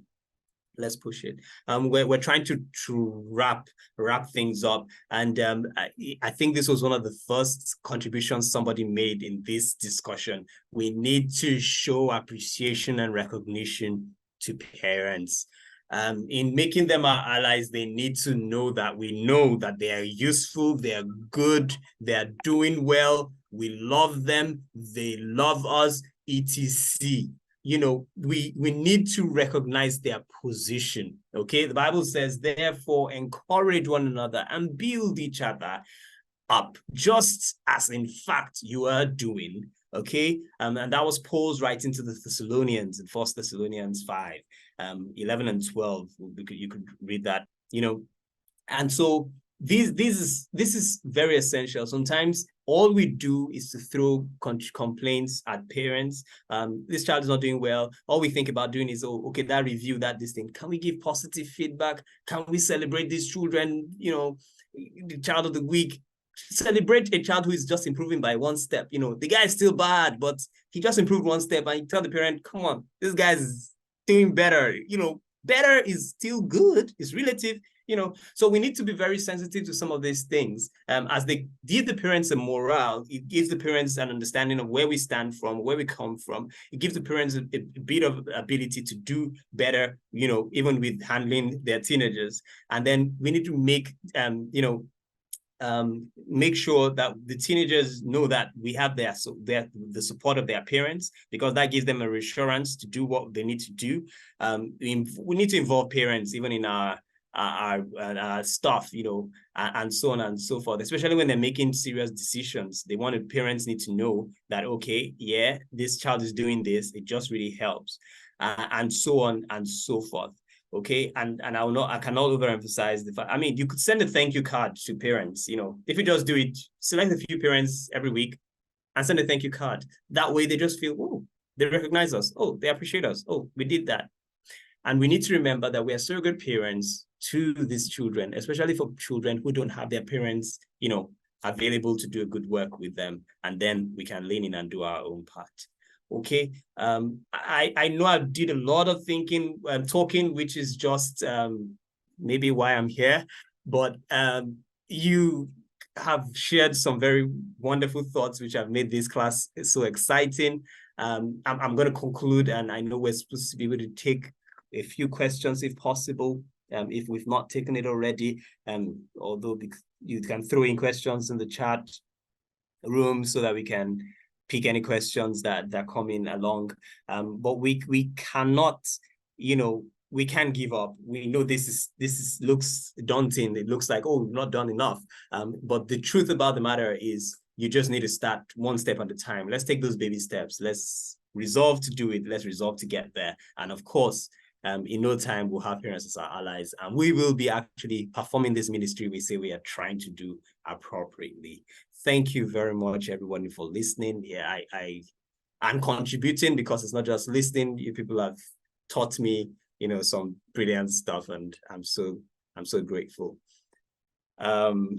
Let's push it. We're trying to wrap things up, and I think this was one of the first contributions somebody made in this discussion. We need to show appreciation and recognition to parents. In making them our allies, they need to know that we know that they are useful, they are good, they are doing well, we love them, they love us, etc. You know, we need to recognize their position, okay? The Bible says, therefore, encourage one another and build each other up, just as in fact you are doing, okay? And that was Paul's writing to the Thessalonians in 1 Thessalonians 5, 11 and 12. You could read that, you know. And so this is very essential. Sometimes all we do is to throw complaints at parents. This child is not doing well. All we think about doing is, oh, okay, that review, this thing. Can we give positive feedback? Can we celebrate these children? You know, the child of the week. Celebrate a child who is just improving by one step. You know, the guy is still bad, but he just improved one step. And you tell the parent, come on, this guy is doing better. You know, better is still good. It's relative. You know, so we need to be very sensitive to some of these things. As they give the parents a morale, it gives the parents an understanding of where we stand from, where we come from. It gives the parents a bit of ability to do better, you know, even with handling their teenagers. And then we need to make, make sure that the teenagers know that we have the support of their parents, because that gives them a reassurance to do what they need to do. We need to involve parents even in our stuff, you know, and so on and so forth, especially when they're making serious decisions. Parents need to know that, okay, yeah, this child is doing this, it just really helps, and so on and so forth. Okay, and I cannot overemphasize the fact. I mean, you could send a thank you card to parents. You know, if you just do it, select a few parents every week and send a thank you card. That way they just feel, oh, they recognize us. Oh, they appreciate us. Oh, we did that. And we need to remember that we are surrogate parents to these children, especially for children who don't have their parents, you know, available to do a good work with them. And then we can lean in and do our own part. Okay. I know I did a lot of thinking and talking, which is just maybe why I'm here, but you have shared some very wonderful thoughts, which have made this class so exciting. I'm going to conclude, and I know we're supposed to be able to take a few questions if possible, if we've not taken it already, although you can throw in questions in the chat room so that we can pick any questions that come in along. But we cannot, you know, we can't give up. We know this looks daunting. It looks like, oh, we've not done enough. But the truth about the matter is you just need to start one step at a time. Let's take those baby steps. Let's resolve to do it. Let's resolve to get there. And of course, in no time, we'll have parents as our allies, and we will be actually performing this ministry we say we are trying to do appropriately. Thank you very much, everyone, for listening. Yeah, I'm contributing, because it's not just listening. You people have taught me, you know, some brilliant stuff, and I'm so grateful. Any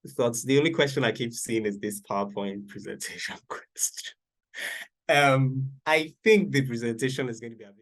thoughts? The only question I keep seeing is this PowerPoint presentation question. I think the presentation is going to be available.